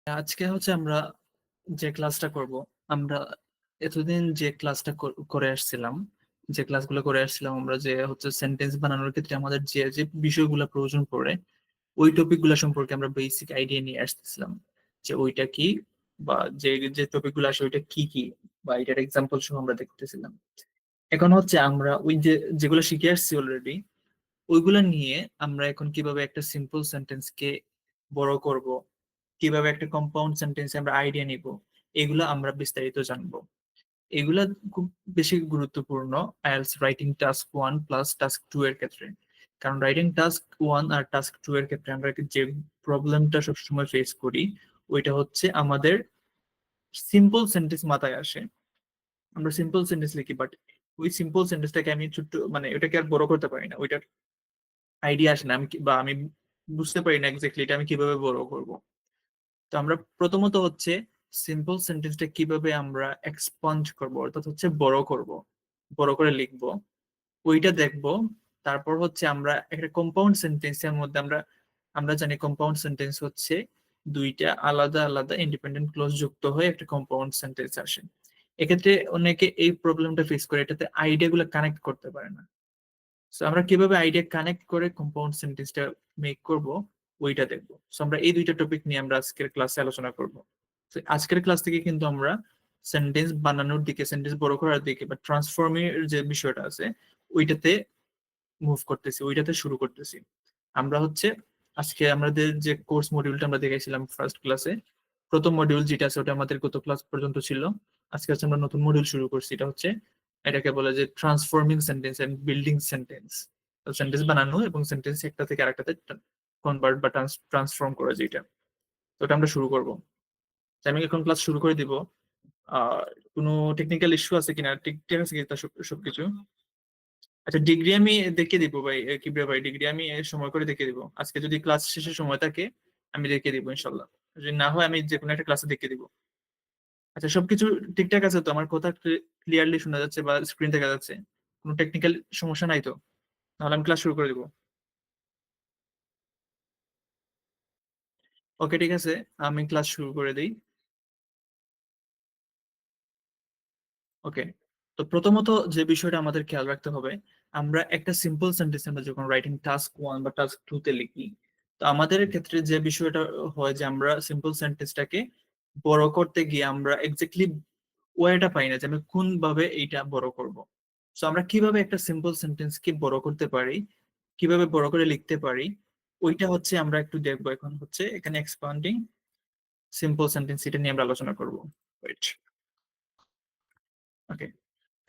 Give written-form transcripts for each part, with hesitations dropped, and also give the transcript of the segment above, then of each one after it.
আজকে হচ্ছে আমরা যে ক্লাসটা করব, আমরা এতদিন যে ক্লাসটা করে আসছিলাম, যে ক্লাসগুলো করে আসছিলাম আমরা, যে হচ্ছে সেন্টেন্স বানানোর ক্ষেত্রে আমাদের যে যে বিষয়গুলো প্রয়োজন পড়ে ওই টপিকগুলো সম্পর্কে আমরা বেসিক আইডিয়া নিয়ে আসতেছিলাম, যে ওইটা কি, বা যে যে টপিকগুলো আসে ওইটা কি কি, বা এটার এক্সাম্পল সহ আমরা দেখতেছিলাম। এখন হচ্ছে আমরা ওই যে যেগুলো শিখে আসছি অলরেডি, ওইগুলা নিয়ে আমরা এখন কিভাবে একটা সিম্পল সেন্টেন্সকে বড় করব, কিভাবে একটা কম্পাউন্ড সেন্টেন্সে আমরা আইডিয়া নিব, এগুলো আমরা বিস্তারিত জানবো। এগুলা খুব বেশি গুরুত্বপূর্ণ IELTS writing task 1 plus task 2 এর ক্ষেত্রে। কারণ রাইটিং টাস্ক 1 আর টাস্ক 2 এর ক্ষেত্রে আমরা যে প্রবলেমটা সবসময় ফেস করি, ওইটা হচ্ছে আমাদের সিম্পল সেন্টেন্স মাথায় আসে, আমরা সিম্পল সেন্টেন্স লিখি, বাট ওই সিম্পল সেন্টেন্সটাকে আমি ছোট্ট মানে ওটাকে আর বড় করতে পারি না, ওইটার আইডিয়া আসে না, বা আমি বুঝতে পারি না এক্স্যাক্টলি এটা আমি কিভাবে বড় করব। তো আমরা প্রথমত হচ্ছে সিম্পল সেন্টেন্সটা কিভাবে আমরা এক্সপান্ড করব, অর্থাৎ হচ্ছে বড় করব, বড় করে লিখবো, ওইটা দেখবো। তারপর হচ্ছে আমরা একটা কম্পাউন্ড সেন্টেন্সের মধ্যে আমরা আমরা জানি কম্পাউন্ড সেন্টেন্স হচ্ছে দুইটা আলাদা আলাদা ইন্ডিপেন্ডেন্ট ক্লজ যুক্ত হয়ে একটা কম্পাউন্ড সেন্টেন্স আসে। এক্ষেত্রে অনেকে এই প্রবলেমটা ফেস করে, এটাতে আইডিয়া গুলো কানেক্ট করতে পারে না। সো আমরা কিভাবে আইডিয়া কানেক্ট করে কম্পাউন্ড সেন্টেন্সটা মেক করব, ওইটা দেখবো। সো আমরা এই দুইটা টপিক নিয়ে আমরা আজকের ক্লাসে আলোচনা করব। তো আজকের ক্লাস থেকে কিন্তু আমরা সেন্টেন্স বানানোর দিকে, সেন্টেন্স বড় করার দিকে বা ট্রান্সফর্মের যে বিষয়টা আছে ওইটাতে মুভ করতেছি, ওইটাতে শুরু করতেছি। আমরা হচ্ছে আজকে আমাদের যে কোর্স মডিউলটা আমরা দেখেছিলাম ফার্স্ট ক্লাসে, প্রথম মডিউল যেটা আছে ওটা আমাদের গত ক্লাস পর্যন্ত ছিল। আজকে হচ্ছে আমরা নতুন মডিউল শুরু করছি, এটা হচ্ছে, এটাকে বলে যে transforming sentence and building sentence. Sentence বানানো এবং সেন্টেন্স একটা থেকে আরেকটাতে কনভার্ট বা ট্রান্সফর্ম করা, যেটা। তো ওটা আমরা শুরু করব। তো আমি এখন ক্লাস শুরু করে দিব। আর কোনো টেকনিক্যাল ইস্যু আছে কিনা, ঠিকঠাক আছে কিনা সবকিছু? আচ্ছা, ডিগ্রি আমি দেখিয়ে দিব ভাই, কিবরিয়া ভাই, ডিগ্রি আমি সময় করে দেখিয়ে দিব। আজকে যদি ক্লাস শেষে সময় থাকে আমি দেখিয়ে দিব ইনশাল্লাহ। যদি না হয় আমি যে কোনো একটা ক্লাসে দেখিয়ে দিব। আচ্ছা, সবকিছু ঠিকঠাক আছে তো? আমার কথা ক্লিয়ারলি শোনা যাচ্ছে বা স্ক্রিন দেখা যাচ্ছে? কোনো টেকনিক্যাল সমস্যা নাই তো? তাহলে আমি ক্লাস শুরু করে দিব। ওকে, ঠিক আছে, আমি ক্লাস শুরু করে দিই। ওকে। তো প্রথমত যে বিষয়টা আমাদের খেয়াল রাখতে হবে, আমরা একটা সিম্পল সেন্টেন্স আমরা যখন রাইটিং টাস্ক 1 বা টাস্ক 2 তে লিখি, তো আমাদের ক্ষেত্রে যে বিষয়টা হয় যে আমরা সিম্পল সেন্টেন্সটাকে বড় করতে গিয়ে আমরা এক্স্যাক্টলি ওয়েটা পাই না যে আমি কোন ভাবে এইটা বড় করব। তো আমরা কিভাবে একটা সিম্পল সেন্টেন্সকে বড় করতে পারি, কিভাবে বড় করে লিখতে পারি, ওইটা হচ্ছে আমরা একটু দেখবো। এখন হচ্ছে এখানে এক্সপান্ডিং সিম্পল সেন্টেন্স, এটা নিয়ে আমরা আলোচনা করবো। ওয়েট। ওকে।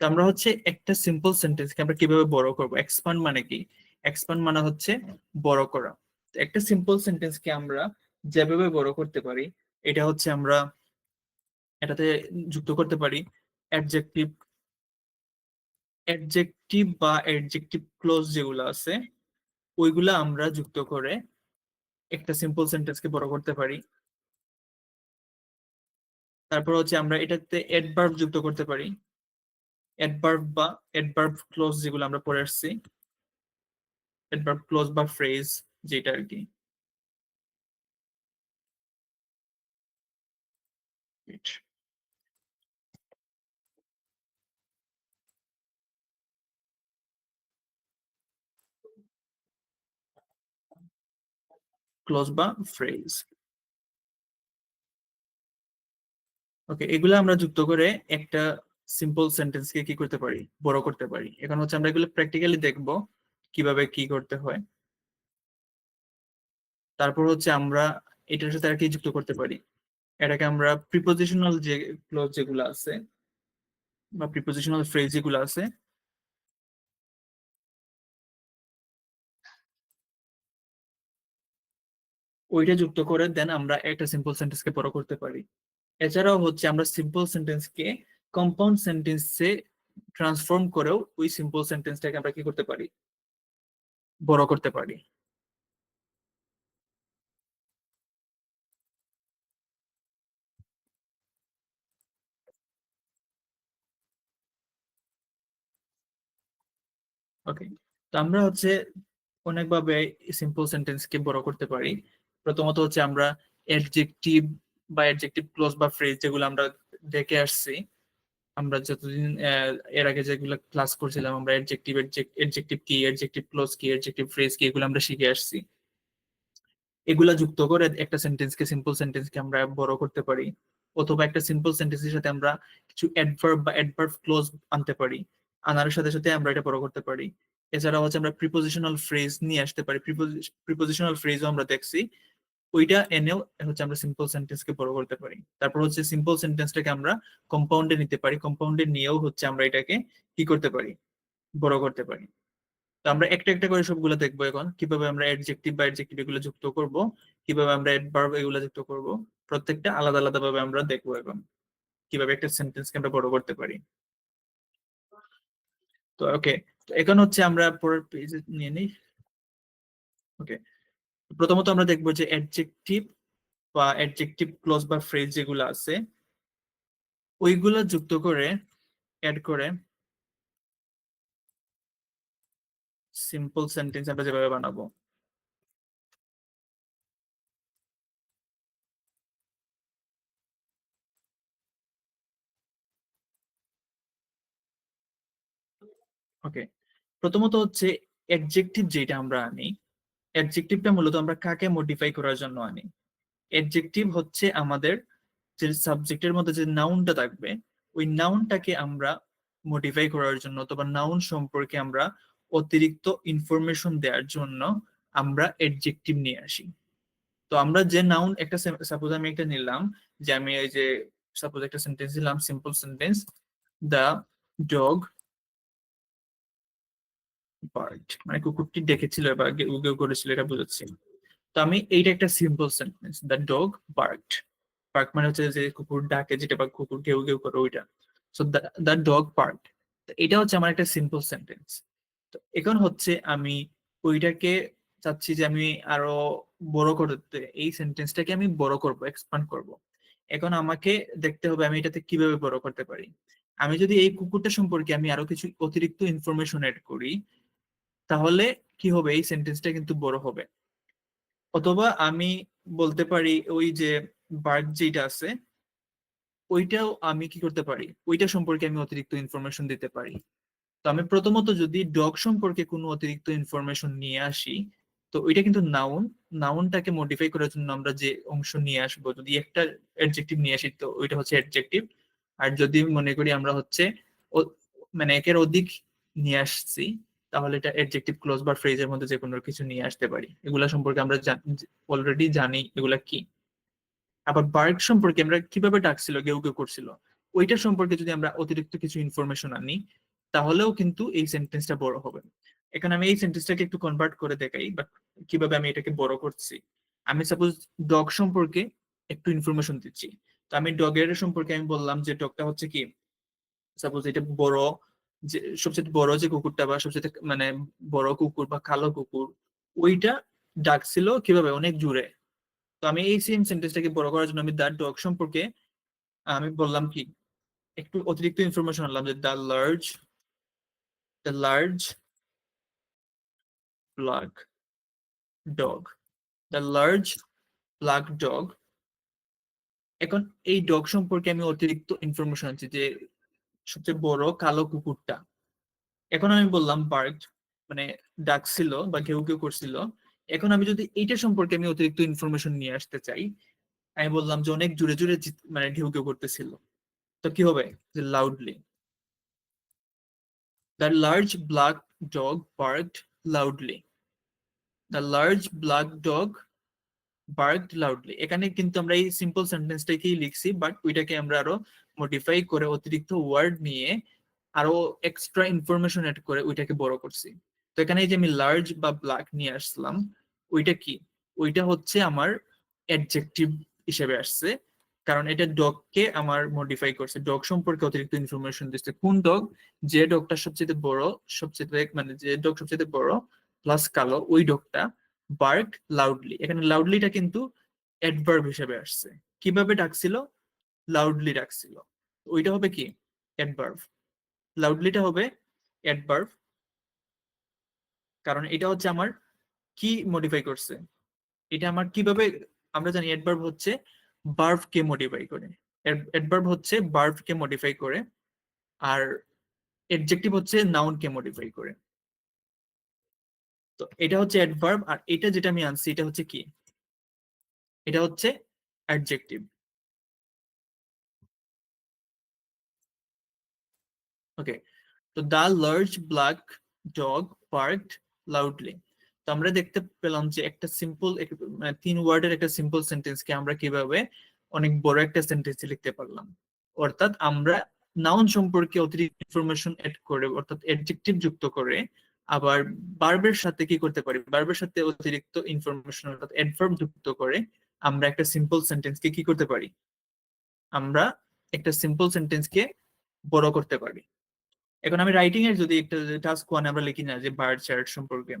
তো আমরা হচ্ছে একটা সিম্পল সেন্টেন্সকে আমরা কিভাবে বড় করব, এক্সপান্ড মানে কি? এক্সপান্ড মানে হচ্ছে বড় করা। তো একটা সিম্পল সেন্টেন্সকে আমরা যেভাবে বড় করতে পারি, এটা হচ্ছে আমরা এটাতে যুক্ত করতে পারি অ্যাডজেক্টিভ, অ্যাডজেক্টিভ বা অ্যাডজেক্টিভ ক্লোজ যেগুলো আছে ওইগুলা আমরা যুক্ত করে একটা সিম্পল সেন্টেন্সকে বড় করতে পারি। তারপর হচ্ছে আমরা এটাতে অ্যাডভার্ব যুক্ত করতে পারি, অ্যাডভার্ব বা অ্যাডভার্ব ক্লোজ যেগুলো আমরা পড়ে আসছি, অ্যাডভার্ব ক্লোজ বা ফ্রেজ যেটা আর কি। ক্লোজ বা ফ্রেজ। ওকে, এগুলো আমরা যুক্ত করে একটা সিম্পল সেন্টেন্সকে কি করতে পারি, বড় করতে পারি। এখন হচ্ছে আমরা এগুলো প্র্যাকটিক্যালি দেখবো কিভাবে কি করতে হয়। তারপর হচ্ছে আমরা এটার সাথে আর কি যুক্ত করতে পারি, এটাকে আমরা প্রিপোজিশনাল যে ক্লোজ যেগুলো আছে বা প্রিপোজিশনাল ফ্রেজ যেগুলো আছে ওইটা যুক্ত করে দেন আমরা একটা সিম্পল সেন্টেন্সকে বড় করতে পারি। এছাড়াও হচ্ছে আমরা সিম্পল সেন্টেন্সকে কম্পাউন্ড সেন্টেন্সে ট্রান্সফর্ম করেও ওই সিম্পল সেন্টেন্সটাকে আমরা কি করতে পারি, বড় করতে পারি। ওকে। তো আমরা হচ্ছে অনেকভাবে সিম্পল সেন্টেন্সকে বড় করতে পারি। প্রথমত হচ্ছে আমরা অ্যাডজেক্টিভ বা অ্যাডজেক্টিভ ক্লোজ বা ফ্রেজ যেগুলো আমরা দেখে আসছি, আমরা যতদিন এর আগে যেগুলো ক্লাস করছিলাম, আমরা অ্যাডজেক্টিভ কি, অ্যাডজেক্টিভ ক্লোজ কি, অ্যাডজেক্টিভ ফ্রেজ কি, এগুলো আমরা শিখে আসছি। এগুলা যুক্ত করে একটা সেন্টেন্সকে, সিম্পল সেন্টেন্সকে আমরা বড় করতে পারি, অথবা একটা সিম্পল সেন্টেন্সের সাথে আমরা কিছু অ্যাডভার্ব বা অ্যাডভার্ব ক্লোজ আনতে পারি, আনার সাথে সাথে আমরা এটা বড় করতে পারি। এছাড়া হচ্ছে আমরা প্রিপোজিশনাল ফ্রেজ নিয়ে আসতে পারি, প্রিপোজিশনাল ফ্রেজও আমরা দেখছি, ওইটা এনেও হচ্ছে আমরা সিম্পল সেন্টেন্সকে বড় করতে পারি। তারপর হচ্ছে সিম্পল সেন্টেন্সটাকে আমরা কম্পাউন্ডে নিতে পারি, কম্পাউন্ডে নিয়েও হচ্ছে আমরা এটাকে কি করতে পারি, বড় করতে পারি। তো আমরা একটা একটা করে সবগুলো দেখবো এখন, কিভাবে আমরা অ্যাডজেক্টিভ বা অ্যাডজেক্টিভ এগুলো যুক্ত করব, কিভাবে আমরা অ্যাডভার্ব এগুলো যুক্ত করব, প্রত্যেকটা আলাদা আলাদা ভাবে আমরা দেখবো এখন কিভাবে একটা সেন্টেন্সকে আমরা বড় করতে পারি। তো ওকে, তো এখন হচ্ছে আমরা পরের পেজে নিয়ে নিই। ওকে, প্রথমত আমরা দেখবো যে অ্যাডজেক্টিভ বা অ্যাডজেক্টিভ ক্লজ বা ফ্রেজ যেগুলো আছে ওইগুলো যুক্ত করে, অ্যাড করে সিম্পল সেন্টেন্স আমরা যেভাবে বানাবো। ওকে, প্রথমত হচ্ছে অ্যাডজেক্টিভ যেটা আমরা আনি, অ্যাডজেক্টিভটা মূলত আমরা কাকে মডিফাই করার জন্য আনি। অ্যাডজেক্টিভ হচ্ছে আমাদের যে সাবজেক্টের মধ্যে যে নাউনটা থাকবে, ওই নাউনটাকে আমরা মডিফাই করার জন্য, অথবা নাউন সম্পর্কে আমরা অতিরিক্ত ইনফরমেশন দেওয়ার জন্য আমরা অ্যাডজেক্টিভ নিয়ে আসি। তো আমরা যে নাউন একটা, সাপোজ আমি একটা নিলাম, যে আমি এই যে সাপোজ একটা সেন্টেন্স দিলাম, simple sentence, the dog barked, মানে কুকুরটি ডেকেছিল বা গেউ গেউ করেছিল, এটা বোঝাচ্ছি। তো আমি এইটা একটা simple sentence, the dog barked, bark মানে হচ্ছে যে কুকুর ডাকে যেটা, বা কুকুর ঘেউ ঘেউ করে ওইটা। সো দ্য ডগ বার্কড, এটা হচ্ছে আমার একটা সিম্পল সেন্টেন্স। তো এখন হচ্ছে আমি ওইটাকে চাচ্ছি যে আমি আরো বড় করতে, এই সেন্টেন্সটাকে আমি বড় করব, এক্সপান্ড করব। এখন আমাকে দেখতে হবে আমি এটাতে কিভাবে বড় করতে পারি। আমি যদি এই কুকুরটা সম্পর্কে আমি আরো কিছু অতিরিক্ত ইনফরমেশন এড করি, তাহলে কি হবে, এই সেন্টেন্সটা কিন্তু বড় হবে। অথবা আমি বলতে পারি ওই যে বার্ড যেটা আছে, ওইটাও আমি কি করতে পারি, ওইটা সম্পর্কে আমি অতিরিক্ত ইনফরমেশন দিতে পারি। তো আমি প্রথমত যদি ডগ সম্পর্কে কোনো অতিরিক্ত ইনফরমেশন নিয়ে আসি, তো ওইটা কিন্তু নাউন, নাউনটাকে মডিফাই করার জন্য আমরা যে অংশ নিয়ে আসবো, যদি একটা অ্যাডজেক্টিভ নিয়ে আসি তো ওইটা হচ্ছে অ্যাডজেক্টিভ। আর যদি মনে করি আমরা হচ্ছে মানে একের অধিক নিয়ে আসছি, তাহলে এটা অ্যাডজেক্টিভ ক্লোজ বা ফ্রেজের মধ্যে যে কোনো কিছু নিয়ে আসতে পারি। এগুলা সম্পর্কে আমরা অলরেডি জানি এগুলা কি। আবার বার্ড সম্পর্কে আমরা কিভাবে ডাকছিল, গেউ গেউ করছিল, ওইটা সম্পর্কে যদি আমরা অতিরিক্ত কিছু ইনফরমেশন আনি, তাহলেও কিন্তু এই সেন্টেন্সটা বড় হবে। এখানে আমি এই সেন্টেন্সটাকে একটু কনভার্ট করে দেখাই, বাট কিভাবে আমি এটাকে বড় করছি। আমি সাপোজ ডগ সম্পর্কে একটু ইনফরমেশন দিচ্ছি। তো আমি ডগের সম্পর্কে আমি বললাম যে ডগটা হচ্ছে কি, সাপোজ এটা বড়, যে সবচেয়ে বড় যে কুকুরটা, বা সবচেয়ে মানে বড় কুকুর বা কালো কুকুর, ওইটা ডাকছিল কিভাবে, অনেক জোরে। তো আমি এই সেম সেন্টেন্সটাকে বড় করার জন্য আমি দ্য ডগ সম্পর্কে আমি বললাম কি, একটু অতিরিক্ত ইনফরমেশন আনলাম, যে the large black dog, the large black dog. এখন এই ডগ সম্পর্কে আমি অতিরিক্ত ইনফরমেশন আনছি, যে সবচেয়ে বড় কালো কুকুরটা। এখন আমি বললাম বার্ক, মানে ডাকছিল বা ঘেউ ঘেউ করছিল। এখন আমি যদি এইটা সম্পর্কে আমি অতিরিক্ত ইনফরমেশন নিয়ে আসতে চাই, আমি বললাম যে অনেক জোরে জোরে মানে ঘেউ ঘেউ করতেছিল। তো কি হবে, যে loudly, the large black dog barked loudly, the large black dog barked loudly. এখানে কিন্তু আমরা এই সিম্পল সেন্টেন্সটাকেই লিখছি, বাট ওইটাকে আমরা আরো মডিফাই করে অতিরিক্ত ওয়ার্ড নিয়ে আরো এক্সট্রা ইনফরমেশন এড করে ওইটাকে বড় করছি। তো এখানে এই যে আমি লার্জ বা ব্ল্যাক নিয়ে আসলাম, ওইটা কি, ওইটা হচ্ছে আমার অ্যাডজেক্টিভ হিসেবে আসছে, কারণ এটা ডগকে আমার মডিফাই করছে, ডগ সম্পর্কে অতিরিক্ত ইনফরমেশন দিচ্ছে। কোন ডগ, যে ডগটা সবচেয়ে বড়, সবচেয়ে মানে যে ডগ সবচেয়ে বড় প্লাস কালো, ওই ডগটা বার্ক লাউডলি। এখানে লাউডলিটা কিন্তু অ্যাডভার্ব হিসেবে আসছে। কিভাবে ডাকছিল, লাউডলি ডাকছিল, ওইটা হবে কি, অ্যাডভার্ব। লাউডলিটা হবে অ্যাডভার্ব, কারণ এটা হচ্ছে আমার কি মডিফাই করছে, এটা আমার কিভাবে, আমরা জানি অ্যাডভার্ব হচ্ছে ভার্ব কে মডিফাই করে। অ্যাডভার্ব হচ্ছে ভার্ব কে মডিফাই করে, আর এডজেক্টিভ হচ্ছে নাউন কে মডিফাই করে। তো এটা হচ্ছে অ্যাডভার্ব, আর এটা যেটা আমি আনছি এটা হচ্ছে কি, এটা হচ্ছে অ্যাডজেক্টিভ। ওকে, তো the large black dog barked loudly. তো আমরা দেখতে পেলাম যে একটা সিম্পল, মানে 3 ওয়ার্ডের একটা সিম্পল সেন্টেন্সকে আমরা কিভাবে অনেক বড় একটা সেন্টেন্স লিখতে পারলাম। অর্থাৎ আমরা নাউন সম্পর্কে অতিরিক্ত ইনফরমেশন এড করে, অর্থাৎ অ্যাডজেক্টিভ যুক্ত করে, আবার ভার্বের সাথে কি করতে পারি, ভার্বের সাথে অতিরিক্ত ইনফরমেশন অর্থাৎ অ্যাডভার্ব যুক্ত করে আমরা একটা সিম্পল সেন্টেন্সকে কি করতে পারি, আমরা একটা সিম্পল সেন্টেন্সকে বড় করতে পারি। এখন আমি রাইটিং এর যদি একটা টাস্ক ওয়ান আমরা লিখি না যে বার চার্ট সম্পর্কে,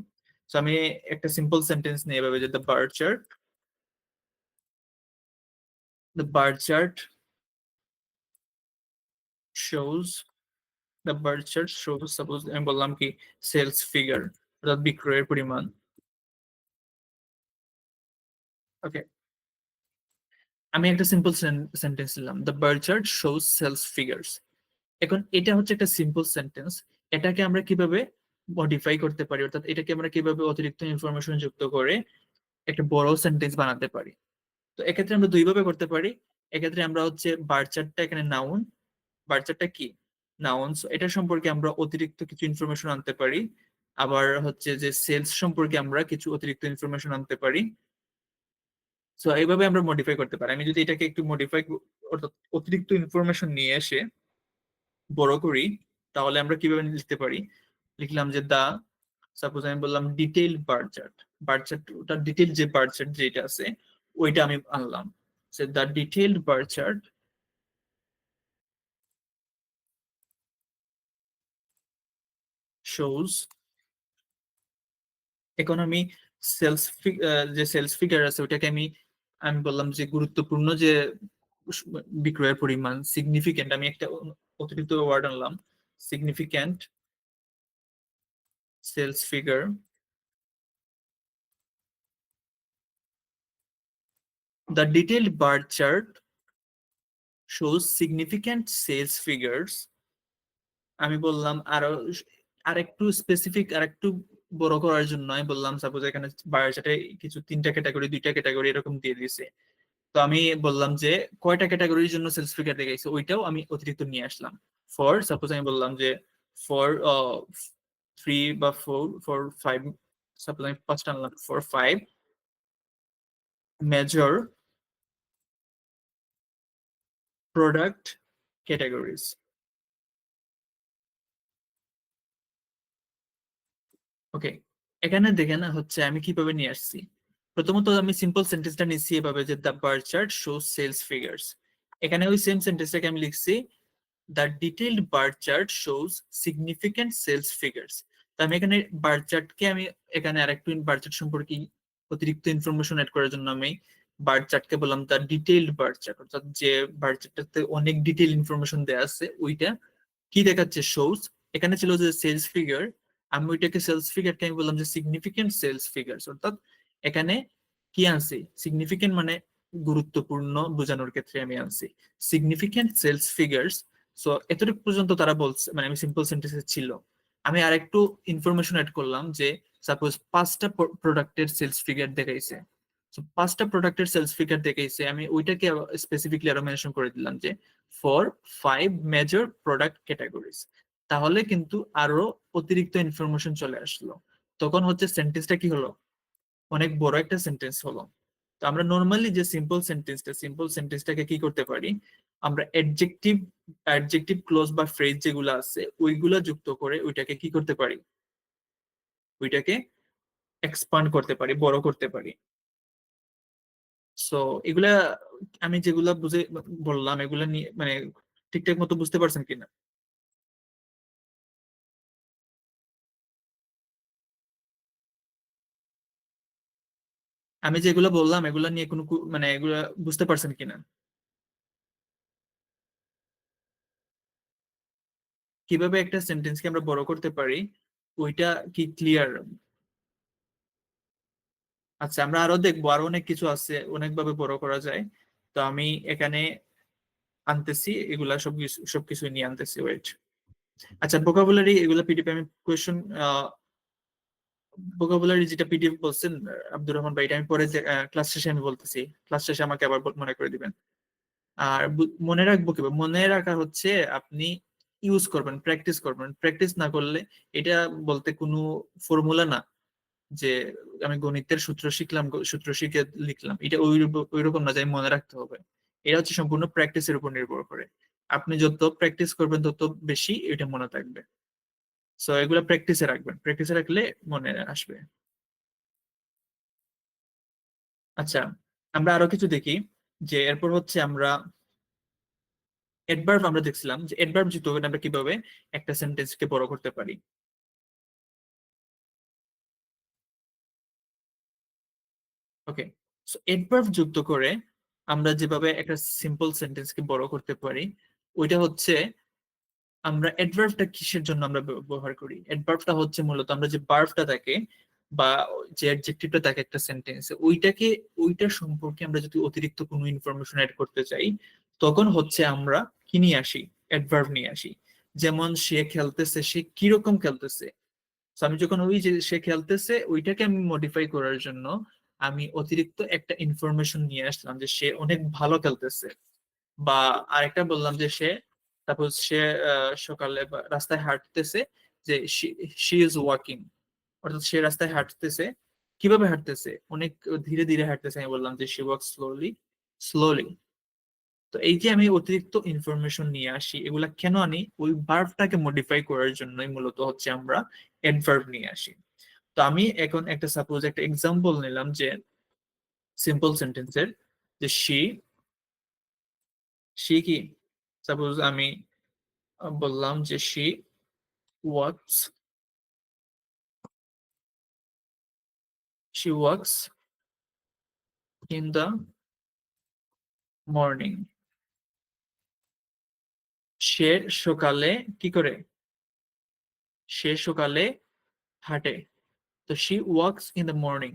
তো আমি একটা সিম্পল সেন্টেন্স নিয়ে এভাবে যে the bar chart shows the bar chart shows, suppose আমি বললাম কি সেলস ফিগার অর্থাৎ বিক্রয়ের পরিমাণ। ওকে, আমি একটা সিম্পল সেন্টেন্স নিলাম, the bar chart shows sales figures. এখন এটা হচ্ছে একটা সিম্পল সেন্টেন্স, এটাকে আমরা কিভাবে মডিফাই করতে পারি, অর্থাৎ এটাকে আমরা কিভাবে অতিরিক্ত ইনফরমেশন যুক্ত করে একটা বড় সেন্টেন্স বানাতে পারি। তো এক্ষেত্রে আমরা দুইভাবে করতে পারি। এক্ষেত্রে আমরা হচ্ছে বার্চারটা এখানে নাউন, বার্চারটা কি নাউন, এটা সম্পর্কে আমরা অতিরিক্ত কিছু ইনফরমেশন আনতে পারি। আবার হচ্ছে যে সেলস সম্পর্কে আমরা কিছু অতিরিক্ত ইনফরমেশন আনতে পারি। সো এইভাবে আমরা মডিফাই করতে পারি। আমি যদি এটাকে একটু মডিফাই, অর্থাৎ অতিরিক্ত ইনফরমেশন নিয়ে এসে বড় করি, তাহলে আমরা কিভাবে লিখতে পারি, লিখলাম যে দা, সাপোজ আমি বললাম detail bar chart, bar chart ওটা ডিটেইল যে বার চার্ট যেটা আছে ওইটা আমি আনলাম, সে দা ডিটেইলড বার চার্ট শোজ। এখন আমি সেলস, যে সেলস ফিগার আছে ওইটাকে আমি আমি বললাম যে গুরুত্বপূর্ণ যে বিক্রয়ের পরিমাণ সিগনিফিকেন্ট, আমি একটা অতিরিক্ত ওয়ার্ড আনলাম, significant sales figure. The detailed bar chart shows significant sales figures. আমি বললাম আরো আরেকটু স্পেসিফিক, আরেকটু বড় করার জন্য আমি বললাম সাপোজ এখানে বায়োচার্টে কিছু 3টা ক্যাটাগরি 2টা ক্যাটাগরি এরকম দিয়ে দিছে। তো আমি বললাম যে কয়টা ক্যাটাগরির জন্য সেলস ফিগার দেখাইছে ওইটাও আমি অতিরিক্ত নিয়ে আসলাম। ফর সাপোজ আমি বললাম যে ফর 3 বা 4, ফর 5, সাপোজ আমি 5টা আনলাম, ফর 5 মেজর প্রোডাক্ট ক্যাটাগরিজ। ওকে, এখানে দেখেন হচ্ছে আমি কিভাবে নিয়ে আসছি। প্রথমত আমি সিম্পল সেন্টেন্সটা নিচ্ছি এভাবে যে the bar chart shows sales figures. এখানে ওই সেম সেন্টেন্সটাকে আমি লিখছি the detailed bar chart shows significant sales figures. তো আমি এখানে বার চার্টকে আমি এখানে আরেকটু বার চার্ট সম্পর্কে অতিরিক্ত ইনফরমেশন অ্যাড করার জন্য আমি বার চার্টকে বললাম দ্য ডিটেইলড বার চার্ট, অর্থাৎ যে বার চার্টটাতে অনেক ডিটেইল ইনফরমেশন দেওয়া আছে ওইটা কি দেখাচ্ছে, শোজ। এখানে ছিল যে সেলস ফিগার, আমি ওইটাকে সেলস ফিগারকে আমি বললাম যে সিগনিফিকেন্ট সেলস ফিগার্স, অর্থাৎ এখানে কি আনছি, সিগনিফিকেন্ট মানে গুরুত্বপূর্ণ বোঝানোর ক্ষেত্রে আমি আনছি সিগনিফিকেন্ট সেলস ফিগার্স। সো এতটুকু পর্যন্ত তারা বলছে, মানে আমি সিম্পল সেন্টেন্সে ছিল। আমি আরেকটু ইনফরমেশন অ্যাড করলাম যে সাপোজ 5টা প্রোডাক্টের সেলস ফিগার দেখাইছে। তো 5টা প্রোডাক্টের সেলস ফিগার দেখাইছে, আমি ওইটাকে স্পেসিফিকলি আরো মেনশন করে দিলাম যে ফর 5 মেজর প্রোডাক্ট ক্যাটাগরিজ। তাহলে কিন্তু আরো অতিরিক্ত ইনফরমেশন চলে আসলো, তখন হচ্ছে সেন্টেন্সটা কি হলো, অনেক বড় একটা সেন্টেন্স হলো। তো আমরা নর্মালি যে সিম্পল সেন্টেন্সটাকে কি করতে পারি, আমরা অ্যাডজেক্টিভ অ্যাডজেক্টিভ ক্লোজ বা ফ্রেজ যেগুলো আছে ওইগুলা যুক্ত করে ওইটাকে কি করতে পারি, ওইটাকে এক্সপান্ড করতে পারি, বড় করতে পারি। সো এগুলা আমি যেগুলা বুঝে বললাম এগুলা নিয়ে মানে ঠিকঠাক মতো বুঝতে পারছেন কিনা। আমি যেগুলো বললাম এগুলা নিয়ে কোনো মানে এগুলা বুঝতে পারছেন কিনা, কিভাবে একটা সেন্টেন্সকে আমরা বড় করতে পারি ওইটা কি ক্লিয়ার? আচ্ছা, আমরা আরো দেখবো, আরো অনেক কিছু আছে অনেকভাবে বড় করা যায়। তো আমি এখানে আনতেছি এগুলা সবকিছু নিয়ে আনতেছি, ওয়েট। আচ্ছা, ভোকাবুলারি এগুলা পিডিএফ আমি কোয়েশ্চন, ভোকাবুলারি যেটা পিডিএফ বলছেন আব্দুর রহমান ভাই, এটা আমি পরে ক্লাস শেষে আমি বলতেছি। ক্লাস শেষে আমাকে আবার মনে করে দিবেন। আর মনে রাখবো কিভাবে? মনে রাখা হচ্ছে আপনি ইউজ করবেন, প্র্যাকটিস করবেন। প্র্যাকটিস না করলে, এটা বলতে কোনো ফর্মুলা না যে আমি গণিতের সূত্র শিখলাম, সূত্র শিখে লিখলাম, এটা ওই রকম না যে আমি মনে রাখতে হবে। এটা হচ্ছে সম্পূর্ণ প্র্যাকটিসের উপর নির্ভর করে। আপনি যত প্র্যাকটিস করবেন তত বেশি এটা মনে থাকবে। সো এগুলো প্র্যাকটিসে রাখবেন, প্র্যাকটিসে রাখলে মনে আসবে। আচ্ছা, আমরা আরো কিছু দেখি। যে এরপর হচ্ছে আমরা অ্যাডভার্ব, আমরা দেখছিলাম যে অ্যাডভার্ব যুক্ত করে আমরা কিভাবে একটা সেন্টেন্সকে বড় করতে পারি। ওকে, সো অ্যাডভার্ব যুক্ত করে আমরা যেভাবে একটা সিম্পল সেন্টেন্সকে বড় করতে পারি, ওইটা হচ্ছে, আমরা অ্যাডভার্বটা কিসের জন্য আমরা ব্যবহার করি? অ্যাডভার্বটা হচ্ছে মূলত আমরা যে ভার্বটা থাকে বা যে অ্যাডজেক্টিভটা থাকে একটা সেন্টেন্সে, ওইটাকে, ওইটার সম্পর্কে আমরা যদি অতিরিক্ত কোনো ইনফরমেশন অ্যাড করতে চাই, তখন হচ্ছে আমরা কি নিয়ে আসি? অ্যাডভার্ব নিয়ে আসি। যেমন সে খেলতেছে, সে কিরকম খেলতেছে। তো আমি যখন ওই যে সে খেলতেছে ওইটাকে আমি মডিফাই করার জন্য আমি অতিরিক্ত একটা ইনফরমেশন নিয়ে আসলাম যে সে অনেক ভালো খেলতেছে। বা আরেকটা বললাম যে সে, তারপর সে সকালে বা রাস্তায় হাঁটতেছে, যে শি ইজ ওয়াকিং, অর্থাৎ সে রাস্তায় হাঁটতেছে। কিভাবে হাঁটতেছে? অনেক ধীরে ধীরে হাঁটতেছে। আমি বললাম যে শি ওয়াক স্লোলি, স্লোলি। তো এই যে আমি অতিরিক্ত ইনফরমেশন নিয়ে আসি, এগুলা কেন আনি? ওই ভার্বটাকে মডিফাই করার জন্যই মূলত হচ্ছে আমরা অ্যাডভার্ব নিয়ে আসি। তো আমি এখন একটা সাপোজ একটা এক্সাম্পল নিলাম যে সিম্পল সেন্টেন্সের, যে শি, শি কি, সাপোজ আমি বললাম যে she works, she works in the morning. সে সকালে কি করে? সে সকালে হাঁটে। তো she works in the morning,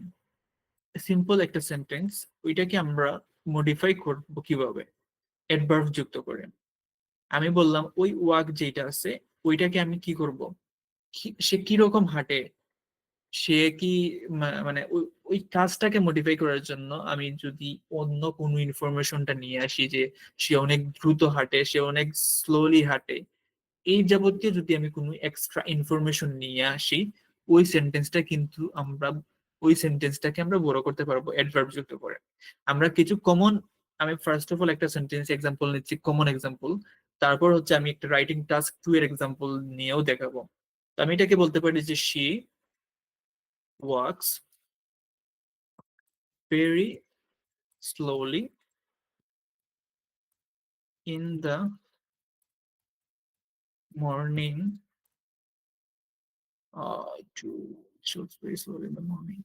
simple একটা সেন্টেন্স। ওইটাকে আমরা মডিফাই করবো কিভাবে? অ্যাডভার্ব যুক্ত করে। আমি বললাম ওই ওয়ার্ক যেটা আছে, ওইটাকে আমি কি করব? সে কিরকম হাঁটে, সে কি মানে ওই ওই কাজটাকে মডিফাই করার জন্য আমি যদি অন্য কোনো ইনফরমেশনটা নিয়ে আসি, যে সে অনেক দ্রুত হাঁটে, সে অনেক স্লোলি হাঁটে, এই যাবতীয় যদি আমি কোনো এক্সট্রা ইনফরমেশন নিয়ে আসি, ওই সেন্টেন্সটা কিন্তু আমরা, ওই সেন্টেন্সটাকে আমরা বড় করতে পারবো অ্যাডভার্ব যুক্ত করে। আমরা কিছু কমন, আমি ফার্স্ট অফ অল একটা সেন্টেন্স এক্সাম্পল নিচ্ছি, কমন এক্সাম্পল। তারপর হচ্ছে আমি একটা রাইটিং টাস্ক 2 এর এক্সাম্পল নিয়েও দেখাবো। তো আমি এটাকে বলতে পারি যে she wax very slowly in the morning, to shows very slowly in the morning.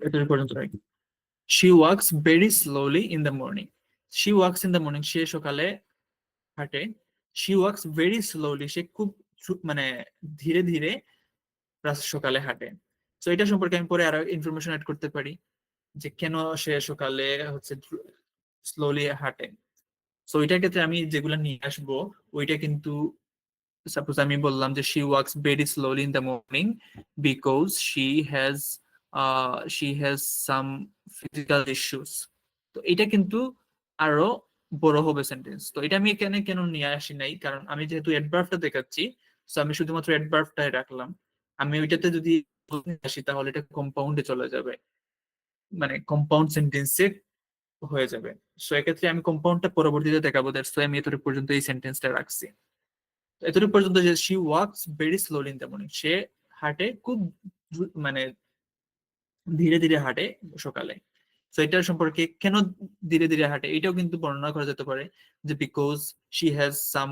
এতটুকু পর্যন্ত রাখি। She walks very slowly in the morning. She walks in the morning. সে সকালে হাঁটে। She walks very slowly. সে খুব মানে ধীরে ধীরে সকালে হাঁটে। তো এটা সম্পর্কে আমি পরে আরো ইনফরমেশন অ্যাড করতে পারি, যে কেন সে সকালে হচ্ছে স্লোলি হাঁটে। তো ওইটার ক্ষেত্রে আমি যেগুলো নিয়ে আসবো, ওইটা কিন্তু, সাপোজ আমি বললাম যে she works very slowly in the morning because she has some physical issues. তো এটা কিন্তু আরো বড় হবে সেন্টেন্স। তো এটা আমি এখানে কেন নিয়ে আসি নাই, কারণ আমি যেহেতু অ্যাডভার্বটা দেখাচ্ছি, তো আমি শুধুমাত্র অ্যাডভার্বটাই রাখলাম। আমি ওইটাতে যদি আসি তাহলে এটা কম্পাউন্ডে চলে যাবে, মানে কম্পাউন্ড সেন্টেন্সে হয়ে যাবে। সো এক্ষেত্রে আমি কম্পাউন্ডটা পরবর্তীতে দেখাবো, দ্যাটস ওয়াই আমি এতটুকু পর্যন্ত এই সেন্টেন্সটা রাখছি। এতটুকু পর্যন্ত যে she walks very slowly in the morning, সে হাঁটে খুব মানে ধীরে ধীরে হাঁটে সকালে। তো এটার সম্পর্কে কেন ধীরে ধীরে হাঁটে এটাও কিন্তু বর্ণনা করা যেতে পারে, যে because she has some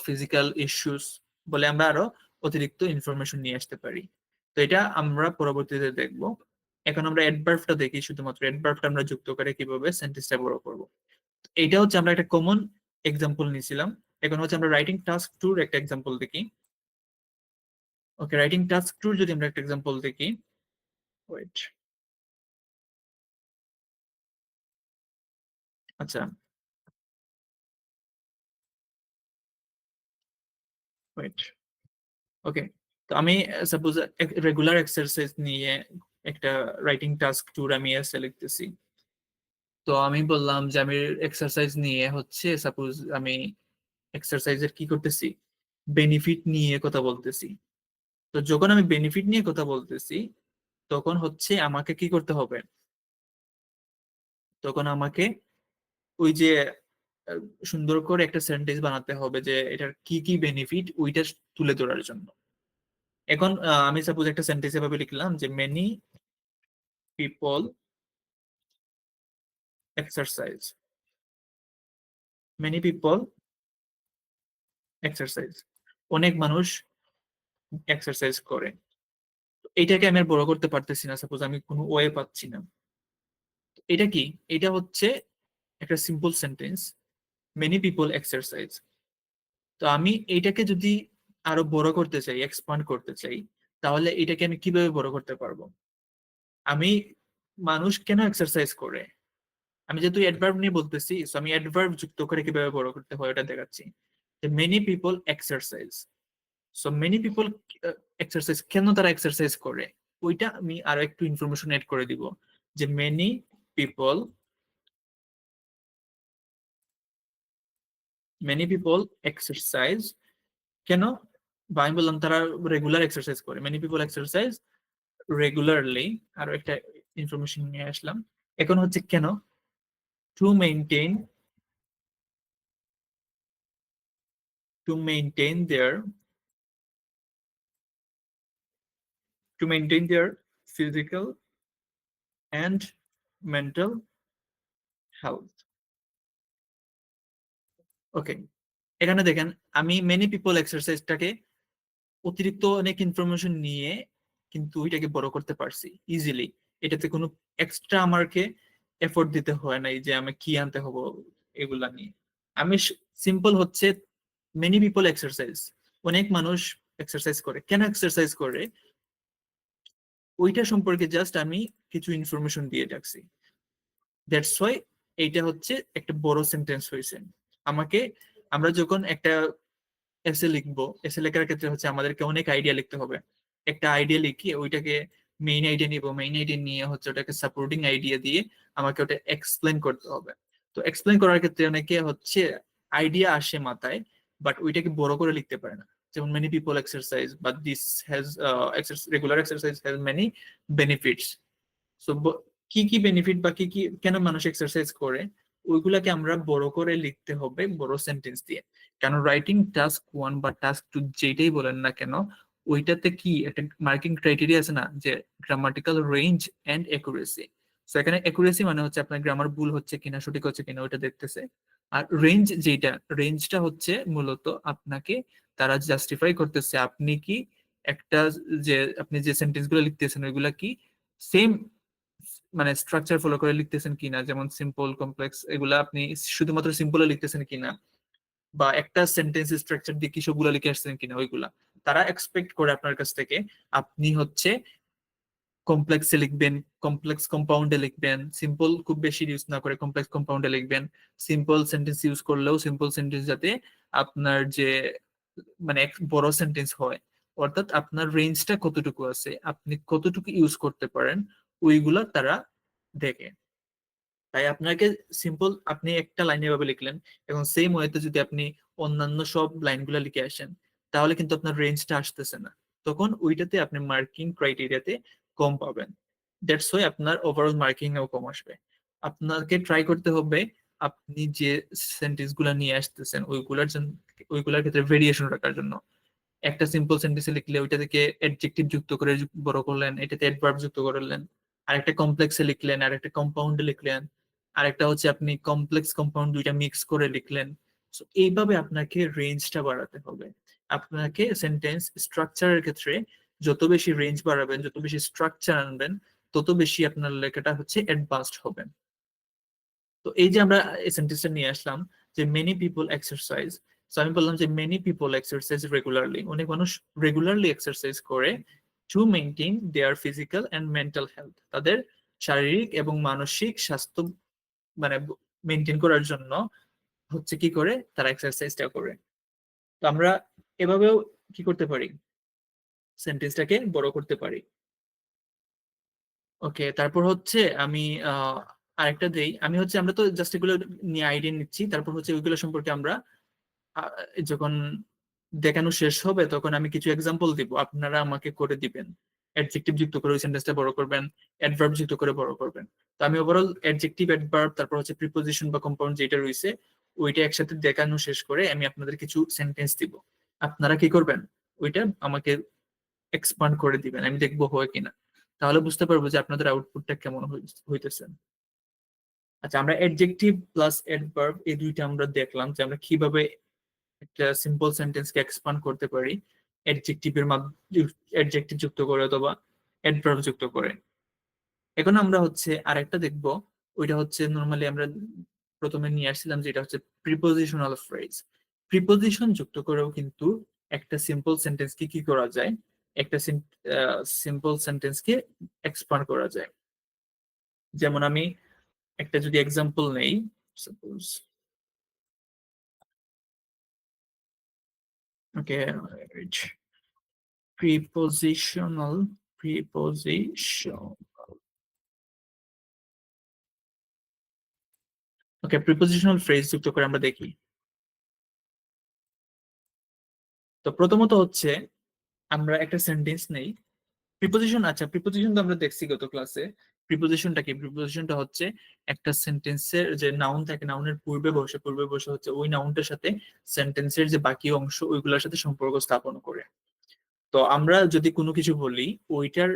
physical issues, বলে আমরা আরো অতিরিক্ত ইনফরমেশন নিয়ে আসতে পারি। তো এটা আমরা পরবর্তীতে দেখবো। এখন আমরা অ্যাডভার্বটা দেখি, শুধুমাত্র অ্যাডভার্বটা আমরা যুক্ত করে কিভাবে সেন্টেন্সটা বড় করবো। এটা হচ্ছে আমরা একটা কমন এক্সাম্পল নিয়েছিলাম। এখন হচ্ছে আমরা রাইটিং টাস্ক 2 এর একটা এক্সাম্পল দেখি। ওকে, রাইটিং টাস্ক টুর যদি আমরা একটা এক্সাম্পল দেখি, ওয়েট, আচ্ছা, ওয়েট, ওকে। তো আমি সাপোজ রেগুলার এক্সারসাইজ নিয়ে একটা রাইটিং টাস্ক টুর আমি এসে লিখতেছি। তো আমি বললাম যে আমি এক্সারসাইজ নিয়ে হচ্ছে, সাপোজ আমি এক্সারসাইজের কি করতেছি, বেনিফিট নিয়ে কথা বলতেছি। তো যখন আমি বেনিফিট নিয়ে কথা বলতেছি, তখন হচ্ছে আমাকে কি করতে হবে, তখন আমাকে ওই যে আহ, সুন্দর করে একটা সেন্টেন্স বানাতে হবে যে এটার কি কি বেনিফিট ওইটা তুলে ধরার জন্য। এখন আমি সাপোজ একটা সেন্টেন্স এভাবে লিখলাম যে many people exercise, many people exercise, অনেক মানুষ এক্সারসাইজ করে। এইটাকে আমি আর বড় করতে পারতেছি না, সাপোজ আমি কোনো ওয়ে পাচ্ছি না। এটা কি, এটা হচ্ছে একটা simple sentence, many people exercise. তো আমি এইটাকে যদি আরো বড় করতে চাই, এক্সপান্ড করতে চাই, তাহলে এটাকে আমি কিভাবে বড় করতে পারবো? আমি মানুষ কেন এক্সারসাইজ করে, আমি যেহেতু অ্যাডভার্ব নিয়ে বলতেছি, সো আমি অ্যাডভার্ব যুক্ত করে কিভাবে বড় করতে হয় ওটা দেখাচ্ছি। Many people exercise, so many people exercise, কেন তারা এক্সারসাইজ করে, ওইটা আমি আরো একটু ইনফরমেশন এড করে দিব। যে many people, many people exercise কেন, বা আমি বললাম তারা রেগুলার এক্সারসাইজ করে, মেনি পিপল এক্সারসাইজ রেগুলারলি, আরো একটা ইনফরমেশন নিয়ে আসলাম। এখন হচ্ছে কেন, to maintain, to maintain their, to maintain their physical and mental health. Okay, এখানে দেখেন আমি মেনি পিপল এক্সারসাইজটাকে অতিরিক্ত অনেক ইনফরমেশন নিয়ে কিন্তু এটাকে বড় করতে পারছি ইজিলি। এটাতে কোনো এক্সট্রা আমাকে এফোর্ট দিতে হয় নাই যে আমি কি আনতে হবো এগুলা নিয়ে। আমি সিম্পল হচ্ছে মেনি পিপল এক্সারসাইজ, অনেক মানুষ এক্সারসাইজ করে, কেন এক্সারসাইজ করে ওইটা সম্পর্কে জাস্ট আমি কিছু ইনফরমেশন দিয়ে রাখছি। দ্যাটস ওয়াই এইটা হচ্ছে একটা বড় সেন্টেন্স হয়েছে। আমাকে, আমরা যখন একটা এসে লিখবো, এসে লেখার ক্ষেত্রে হচ্ছে আমাদেরকে অনেক আইডিয়া লিখতে হবে। একটা আইডিয়া লিখে ওইটাকে মেইন আইডিয়া নিব, মেইন আইডিয়া নিয়ে হচ্ছে ওটাকে সাপোর্টিং আইডিয়া দিয়ে আমাকে ওটা এক্সপ্লেন করতে হবে। তো এক্সপ্লেন করার ক্ষেত্রে অনেকে হচ্ছে আইডিয়া আসে মাথায়, বাট ওইটাকে বড় করে লিখতে পারে না। যেমন মেনি পিপল এক্সারসাইজ বা this has regular exercise has many benefits. So কি কি বেনিফিট বা কি কি কেন মানুষ এক্সারসাইজ করে, ওইগুলাকে আমরা বড় করে লিখতে হবে বড় সেন্টেন্স দিয়ে। কেন রাইটিং টাস্ক ওয়ান বা টাস্ক টু যেটাই বলেন না কেন, ওইটাতে কি একটা মার্কিং ক্রাইটেরিয়া আছে না, যে গ্রামাটিক্যাল রেঞ্জ এন্ড একুরেসি। তো এখানে একুরেসি মানে হচ্ছে আপনার গ্রামার ভুল হচ্ছে কিনা, সঠিক হচ্ছে কিনা ওইটা দেখতেছে। আর রেঞ্জ যেটা, রেঞ্জটা হচ্ছে মূলত আপনাকে তারা জাস্টিফাই করতেছে আপনি কি একটা, যে আপনি যে সেন্টেন্স গুলো লিখতেছেন ওইগুলা কি সেম মানে স্ট্রাকচার ফলো করে লিখতেছেন কিনা, যেমন সিম্পল কমপ্লেক্স এগুলা আপনি শুধুমাত্র সিম্পলে লিখতেছেন কিনা, বা একটা সেন্টেন্স স্ট্রাকচার দিয়ে কি সবগুলা লিখে আসছেন কিনা ওইগুলা। তারা এক্সপেক্ট করে আপনার কাছ থেকে আপনি হচ্ছে কমপ্লেক্সে লিখবেন, কমপ্লেক্স কম্পাউন্ডে লিখবেন, সিম্পল খুব বেশি ইউজ না করে কমপ্লেক্স কম্পাউন্ডে লিখবেন। সিম্পল সেন্টেন্স ইউজ করলেও সিম্পল সেন্টেন্স যাতে আপনার যে মানে এক বড় সেন্টেন্স হয়, অর্থাৎ আপনার রেঞ্জটা কতটুকু আছে, আপনি কতটুকু ইউজ করতে পারেন, ওইগুলা তারা দেখে। তাই আপনাকে সিম্পল আপনি একটা লাইনে ভাবে লিখলেন, এবং সেম ওয়েতে যদি আপনি অন্যান্য সব লাইনগুলো লিখে আসেন, তাহলে কিন্তু আপনার রেঞ্জটা আসতেছে না, তখন ওইটাতে আপনি মার্কিং ক্রাইটেরিয়াতে কম পাবেন। দ্যাটস ওয়াই আপনার ওভারঅল মার্কিং এও কম আসবে। আপনাকে ট্রাই করতে হবে আপনি যে সেন্টেন্স গুলা নিয়ে আসতেছেন ওইগুলার জন্য, ওইগুলার ক্ষেত্রে ভেরিয়েশন রাখার জন্য। একটা সিম্পল সেন্টেন্সে লিখলে ওইটা থেকে অ্যাডজেক্টিভ যুক্ত করে বড় করলেন, এটাতে অ্যাডভার্ব যুক্ত করলেন। আর একটা কমপ্লেক্সে লিখলেন, আর একটা কম্পাউন্ডে লিখলেন, আর একটা হচ্ছে আপনি কমপ্লেক্স কম্পাউন্ড দুইটা মিক্স করে লিখলেন। So, এইভাবে আপনাকে রেঞ্জটা বাড়াতে হবে। আপনাকে সেন্টেন্স স্ট্রাকচারের ক্ষেত্রে যত বেশি রেঞ্জ বাড়াবেন, যত বেশি স্ট্রাকচার আনবেন, তত বেশি আপনার লেখাটা হচ্ছে অ্যাডভান্সড হবে। তো এই যে আমরা এই সেন্টেন্সটা নিয়ে আসলাম যে মেনি পিপল এক্সারসাইজ, তো আমি বললাম যে মেনি পিপল এক্সারসাইজ রেগুলারলি, অনেক মানুষ রেগুলারলি এক্সারসাইজ করে to maintain there physical and mental health, তাদের শারীরিক এবং মানসিক স্বাস্থ্য মানে মেনটেন করার জন্য হচ্ছে কি করে তারা এক্সারসাইজটা করে। তো আমরা এভাবেও কি করতে পারি, সেন্টেন্সটাকে বড় করতে পারি। ওকে, তারপর হচ্ছে আমি আহ আরেকটা দেই, আমি হচ্ছে আমরা তো জাস্ট এগুলো নিয়ে আইডিয়া নিচ্ছি, তারপর হচ্ছে ওইগুলো সম্পর্কে আমরা আহ, যখন দেখানো শেষ হবে তখন আমি কিছু এক্সাম্পল দিব, আপনারা আমাকে করে দিবেন। অ্যাডজেক্টিভ যুক্ত করে ওই সেন্টেন্সটা বড় করবেন, অ্যাডভার্ব যুক্ত করে বড় করবেন। তো আমি ওভারঅল অ্যাডজেক্টিভ, অ্যাডভার্ব, তারপর হচ্ছে প্রিপোজিশন বা কম্পাউন্ড যেটা রয়েছে ওইটা একসাথে দেখানো শেষ করে আমি আপনাদের কিছু সেন্টেন্স দিব। আপনারা কি করবেন, ওইটা আমাকে এক্সপান্ড করে দিবেন, আমি দেখবো হয় কিনা। তাহলে বুঝতে পারবো যে আপনাদের আউটপুটটা কেমন হইতেছে। আচ্ছা, আমরা অ্যাডজেক্টিভ প্লাস অ্যাডভার্ব এই দুইটা আমরা দেখলাম যে আমরা কিভাবে একটা সিম্পল সেন্টেন্সকে এক্সপান্ড করতে পারি অ্যাডজেক্টিভের মাধ্যমে, অ্যাডজেক্টিভ যুক্ত করে অথবা অ্যাডভার্ব যুক্ত করে। এখন আমরা হচ্ছে আরেকটা দেখব, ওইটা হচ্ছে নর্মালি আমরা প্রথমে নিয়ে আসছিলাম যেটা হচ্ছে প্রিপোজিশনাল ফ্রেজ। প্রিপোজিশন যুক্ত করেও কিন্তু একটা সিম্পল সেন্টেন্সকে কি করা যায়, একটা সিম্পল সেন্টেন্সকে এক্সপান্ড করা যায়। যেমন আমি একটা যদি এক্সাম্পল নেই, সাপোজ, ওকে, প্রিপোজিশন, ওকে, প্রিপোজিশনাল ফ্রেজ যুক্ত করে আমরা দেখি। তো প্রথমত হচ্ছে আমরা একটা সেন্টেন্স নেই, প্রিপোজিশন, আচ্ছা প্রিপোজিশন তো আমরা দেখছি গত ক্লাসে। প্রিপোজিশনটা কি, প্রিপোজিশনটা হচ্ছে একটা সেন্টেন্সের যে নাউন থাকে, নাউনের পূর্বে বসে হচ্ছে ওই নাউনটার সাথে সেন্টেন্সের যে বাকি অংশ ওইগুলোর সাথে সম্পর্ক স্থাপন করে। তো আমরা যদি কোনো কিছু বলি, ওইটার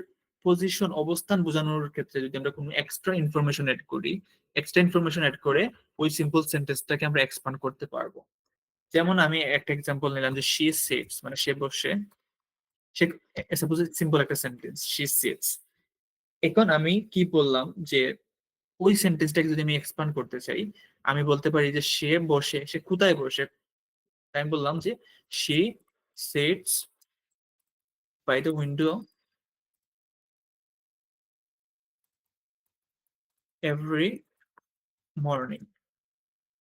পজিশন, অবস্থান বোঝানোর ক্ষেত্রে যদি আমরা কোনো এক্সট্রা ইনফরমেশন এড করি, এক্সট্রা ইনফরমেশন এড করে ওই সিম্পল সেন্টেন্সটাকে আমরা এক্সপান্ড করতে পারবো। যেমন আমি একটা এক্সাম্পল নিলাম যে শি সিটস, মানে সে বসে, সে, সাপোজ সিম্পল একটা সেন্টেন্স, শি সিটস। এখন আমি কি বললাম যে ওই সেন্টেন্সটাকে যদি আমি এক্সপান্ড করতে চাই, আমি বলতে পারি যে সে বসে, সে কোথায় বসে। তাই আমি বললাম যে she sits by the window every morning.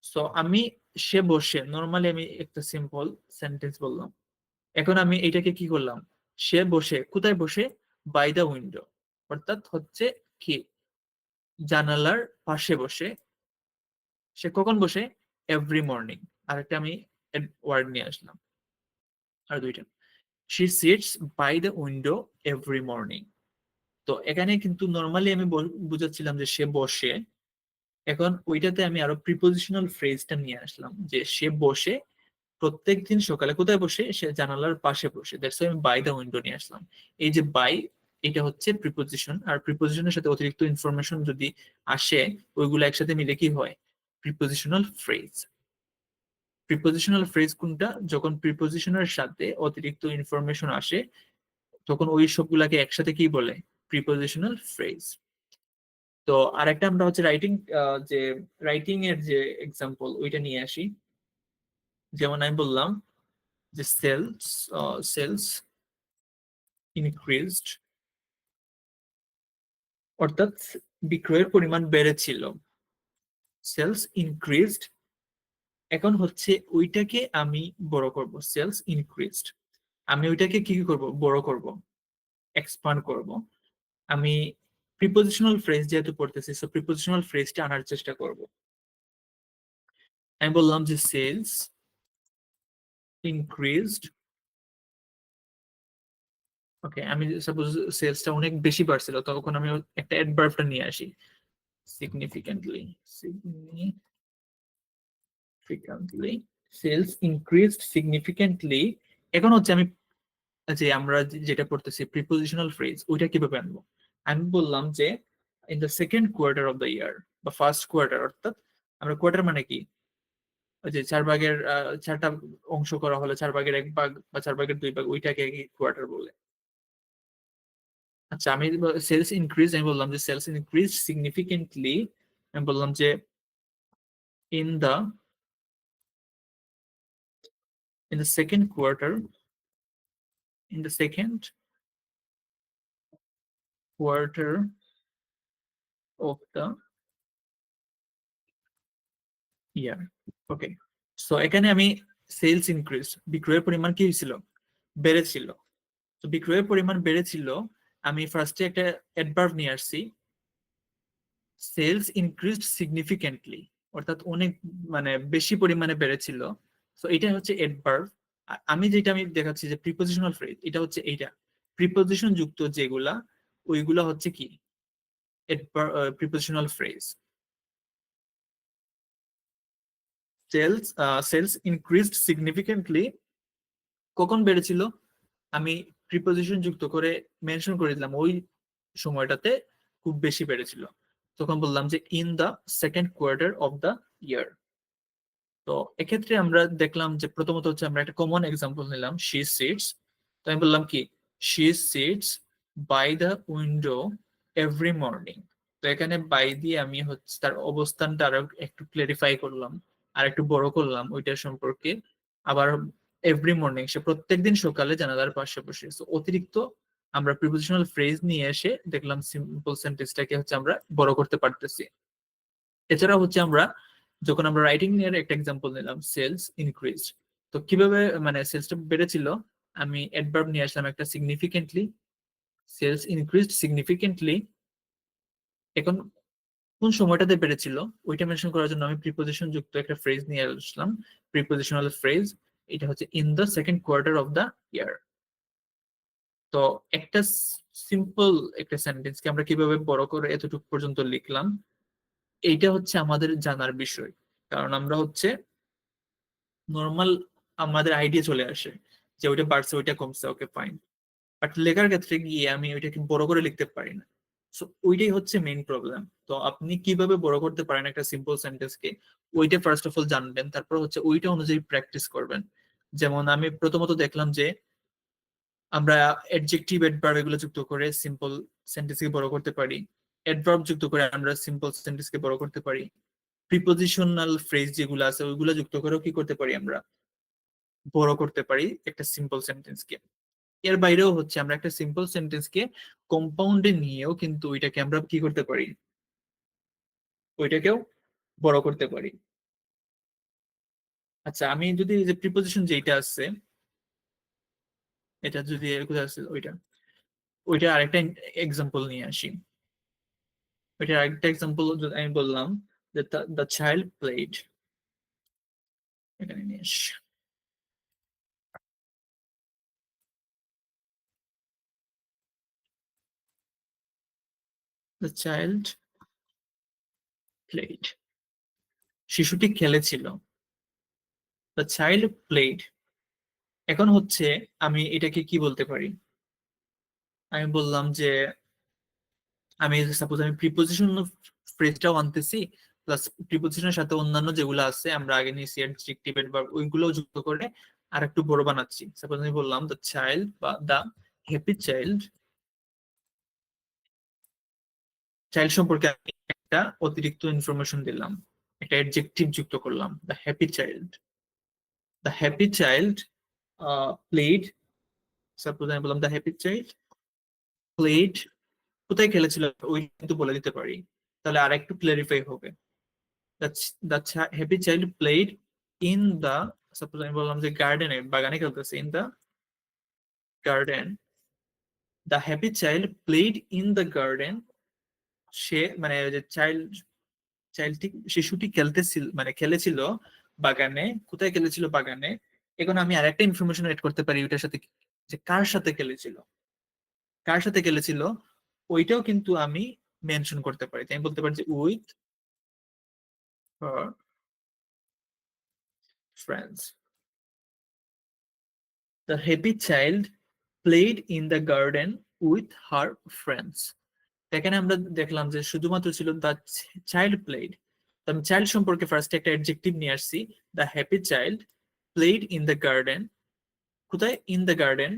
So আমি, সে বসে, নর্মালি আমি একটা সিম্পল সেন্টেন্স বললাম। এখন আমি এটাকে কি করলাম, সে বসে কোথায় বসে, বাই দ্য উইন্ডো, অর্থাৎ হচ্ছে কি জানালার পাশে বসে। সে কখন বসে, এভরি মর্নিং। আর একটা আমি ওয়ার্ড নিয়ে আসলাম, আর দুইটা, she sits by the window every morning. তো এখানে কিন্তু নর্মালি আমি বুঝাচ্ছিলাম যে সে বসে। এখন ওইটাতে আমি আরো প্রিপোজিশনাল ফ্রেজটা নিয়ে আসলাম যে সে বসে প্রত্যেকদিন সকালে, কোথায় বসে, সে জানালার পাশে বসে, দ্যাটস আমি বাই দ্য উইন্ডো নিয়ে আসলাম। এই যে বাই, এটা হচ্ছে প্রিপোজিশন, আর প্রিপোজিশনের সাথে অতিরিক্ত ইনফরমেশন যদি আসে ওইগুলো একসাথে মিলে কি হয়, প্রিপোজিশনাল ফ্রেজ। প্রিপোজিশনাল ফ্রেজ কোনটা, যখন প্রিপোজিশনের সাথে অতিরিক্ত ইনফরমেশন আসে তখন ওই সবগুলাকে একসাথে কি বলে, প্রিপোজিশনাল ফ্রেজ। তো আরেকটা আমরা হচ্ছে রাইটিং, যে রাইটিং এর যে এক্সাম্পল ওইটা নিয়ে আসি। যেমন আমি বললাম যে সেলস, সেলস ইনক্রিজড, অর্থাৎ বিক্রয়ের পরিমাণ বেড়েছিল, সেলস ইনক্রিজড। এখন হচ্ছে ওইটাকে আমি বড় করব, সেলস ইনক্রিজড, আমি ওইটাকে কি করব, বড় করব, এক্সপান্ড করব। আমি প্রিপোজিশনাল ফ্রেজ যেহেতু পড়তেছি, সো প্রিপোজিশনাল ফ্রেজটা আনার চেষ্টা করব। আমি বললাম যে সেলস ইনক্রিজড, ওকে, আমি সাপোজ সেলসটা অনেক বেশি বাড়ছিল তখন আমি একটা অ্যাডভার্বটা নিয়ে আসি, significantly, significantly, sales increased significantly. এখন হচ্ছে আমি যে আমরা যেটা পড়তেছি প্রিপোজিশনাল ফ্রেজ ওইটা কিভাবে আনবো। আমি বললাম যে in the second quarter of the year বা ফার্স্ট কোয়ার্টার, অর্থাৎ আমরা কোয়ার্টার মানে কি, ওই যে চার ভাগের চারটা অংশ করা হলে চার ভাগের এক ভাগ বা চার ভাগের দুই ভাগ, ওইটাকে কোয়ার্টার বলে। আচ্ছা, আমি সেলস ইনক্রিজ, আমি বললাম যে সেলস ইনক্রিজ সিগনিফিকেন্টলি, আমি বললাম যে in the in the second quarter, in the second quarter of the year. Okay, so এখানে আমি সেলস ইনক্রিজ, বিক্রয়ের পরিমাণ কি হয়েছিল, বেড়েছিল। তো বিক্রয়ের পরিমাণ বেড়েছিল, আমি ফার্স্টে একটা অ্যাডভার্ব নিয়ে আসছি, সেলস ইনক্রিজড সিগনিফিকেন্টলি, অর্থাৎ অনেক মানে বেশি পরিমাণে বেড়েছিল। সো এটা হচ্ছে অ্যাডভার্ব। আমি যেটা আমি দেখাচ্ছি যে প্রিপোজিশনাল ফ্রেজ, এটা হচ্ছে এইটা প্রিপোজিশন যুক্ত যেগুলা, ওইগুলা হচ্ছে কি prepositional phrase. Sales increased significantly কখন বেড়েছিল, আমি প্রিপোজিশন যুক্ত করে মেনশন করে দিলাম ওই সময়টাতে খুব বেশি বেড়েছিল, তখন বললাম যে in the second quarter of the year. তো এক্ষেত্রে আমরা দেখলাম যে প্রথমত হচ্ছে আমরা একটা কমন এক্সাম্পল নিলাম, শি সিটস। তো আমি বললাম কি, she sits by the window every morning. তো এখানে বাই দিয়ে আমি হচ্ছে তার অবস্থানটা আরো একটু ক্লারিফাই করলাম, আর একটু বড় করলাম ওইটার সম্পর্কে। আবার এভরি মর্নিং, সে প্রত্যেকদিন সকালে জানালার পাশে বসে। তো অতিরিক্ত আমরা প্রিপোজিশনাল ফ্রেজ নিয়ে এসে দেখলাম সিম্পল সেন্টেন্সটাকে হচ্ছে আমরা বড় করতে পারতেছি। এছাড়া হচ্ছে আমরা যখন আমরা রাইটিং এর একটা এক্সাম্পল নিলাম, সেলস ইনক্রিজড, তো কিভাবে মানে সেলসটা বেড়েছিল, আমি অ্যাডভার্ব নিয়ে আসলাম একটা সিগনিফিকেন্টলি, সেলস ইনক্রিজড সিগনিফিকেন্টলি। এখন কোন সময়টাতে বেড়েছিল ওইটা মেনশন করার জন্য আমি প্রিপোজিশন যুক্ত একটা ফ্রেজ নিয়ে আসলাম, প্রিপোজিশনাল ফ্রেজ। এটা হচ্ছে in the second quarter of the year. তো একটা সিম্পল একটা সেন্টেন্সকে আমরা কিভাবে বড় করে এতটুকু পর্যন্ত লিখলাম, এইটা হচ্ছে আমাদের জানার বিষয়। কারণ আমরা হচ্ছে নর্মাল আমাদের আইডিয়া চলে আসে যে ওইটা বাড়ছে ওইটা কমছে, ওকে ফাইন। বাট লেখার ক্ষেত্রে গিয়ে আমি ওইটাকে বড় করে লিখতে পারি না। সো ওইটাই হচ্ছে মেইন প্রবলেম। তো আপনি কিভাবে বড় করতে পারেন একটা সিম্পল সেন্টেন্সকে, ওইটা ফার্স্ট অফ অল জানবেন, তারপর হচ্ছে ওইটা অনুযায়ী প্র্যাকটিস করবেন। যেমন আমি প্রথমত দেখলাম যে আমরা অ্যাডজেক্টিভ অ্যাডভার্ব এগুলো যুক্ত করে সিম্পল সেন্টেন্সকে বড় করতে পারি, অ্যাডভার্ব যুক্ত করে আমরা সিম্পল সেন্টেন্সকে বড় করতে পারি, প্রিপোজিশনাল ফ্রেজ যেগুলো আছে ওইগুলো যুক্ত করেও কি করতে পারি, আমরা বড় করতে পারি একটা সিম্পল সেন্টেন্সকে। এর বাইরেও হচ্ছে আমরা একটা সিম্পল সেন্টেন্সকে কম্পাউন্ডে নিয়েও কিন্তু ওইটাকে আমরা কি করতে পারি, ওইটাকেও বড় করতে পারি। আচ্ছা, আমি যদি এই যে প্রিপোজিশন যেটা আছে, এটা যদি কোথায় আছে ওইটা, ওইটা আরেকটা এক্সাম্পল নিয়ে আসি। ওইটা আরেকটা এক্সাম্পল আমি বললাম যে দ্য চাইল্ড প্লেড, এখানে নিয়ে আসি, দ্য চাইল্ড প্লেড, শিশুটি খেলেছিল। দ্য চাইল্ড প্লেড, এখন হচ্ছে আমি এটাকে কি বলতে পারি, আমি বললাম যে আমি সাপোজ আমি প্রিপোজিশন ফ্রেজটাও আনতেছি, প্লাস প্রিপোজিশনের সাথে অন্যান্য যেগুলো আছে আমরা আগে নিয়েছি অ্যাডজেক্টিভ অ্যাডভার্ব ওইগুলোও যুক্ত করে আর একটু বড় বানাচ্ছি। সাপোজ আমি বললাম দ্য চাইল্ড বা দ্য হ্যাপি চাইল্ড, চাইল্ড সম্পর্কে আমি একটা অতিরিক্ত ইনফরমেশন দিলাম, একটা অ্যাডজেক্টিভ যুক্ত করলাম, the happy child. The happy child played, suppose আমি বললাম দ্য হ্যাপি চাইল্ড প্লেড, কোথায় খেলেছিল ওই কিন্তু বলে দিতে পারি, তাহলে আর একটু ক্লারিফাই হবে। the happy child played in the, suppose আমি বললাম যে গার্ডেনে বাগানে খেলতেছে, in the garden, the happy child played in the garden। সে মানে যে চাইল্ডটি শিশুটি খেলতেছিল মানে খেলেছিল বাগানে, কোথায় খেলেছিল, বাগানে। এখন আমি আরেকটা ইনফরমেশন এড করতে পারি ওইটার সাথে, যে কার সাথে খেলেছিল, কার সাথে খেলেছিল ওইটাও কিন্তু আমি মেনশন করতে পারি। আমি বলতে পারি যে with her friends, the happy child played in the garden with her friends। এখানে আমরা দেখলাম যে শুধুমাত্র ছিল দ্য চাইল্ড প্লেড, আমি চাইল্ড সম্পর্কে ফার্স্ট একটা অ্যাডজেক্টিভ নিয়ে আসছি, the happy child played in the garden, কোথায়, in the garden,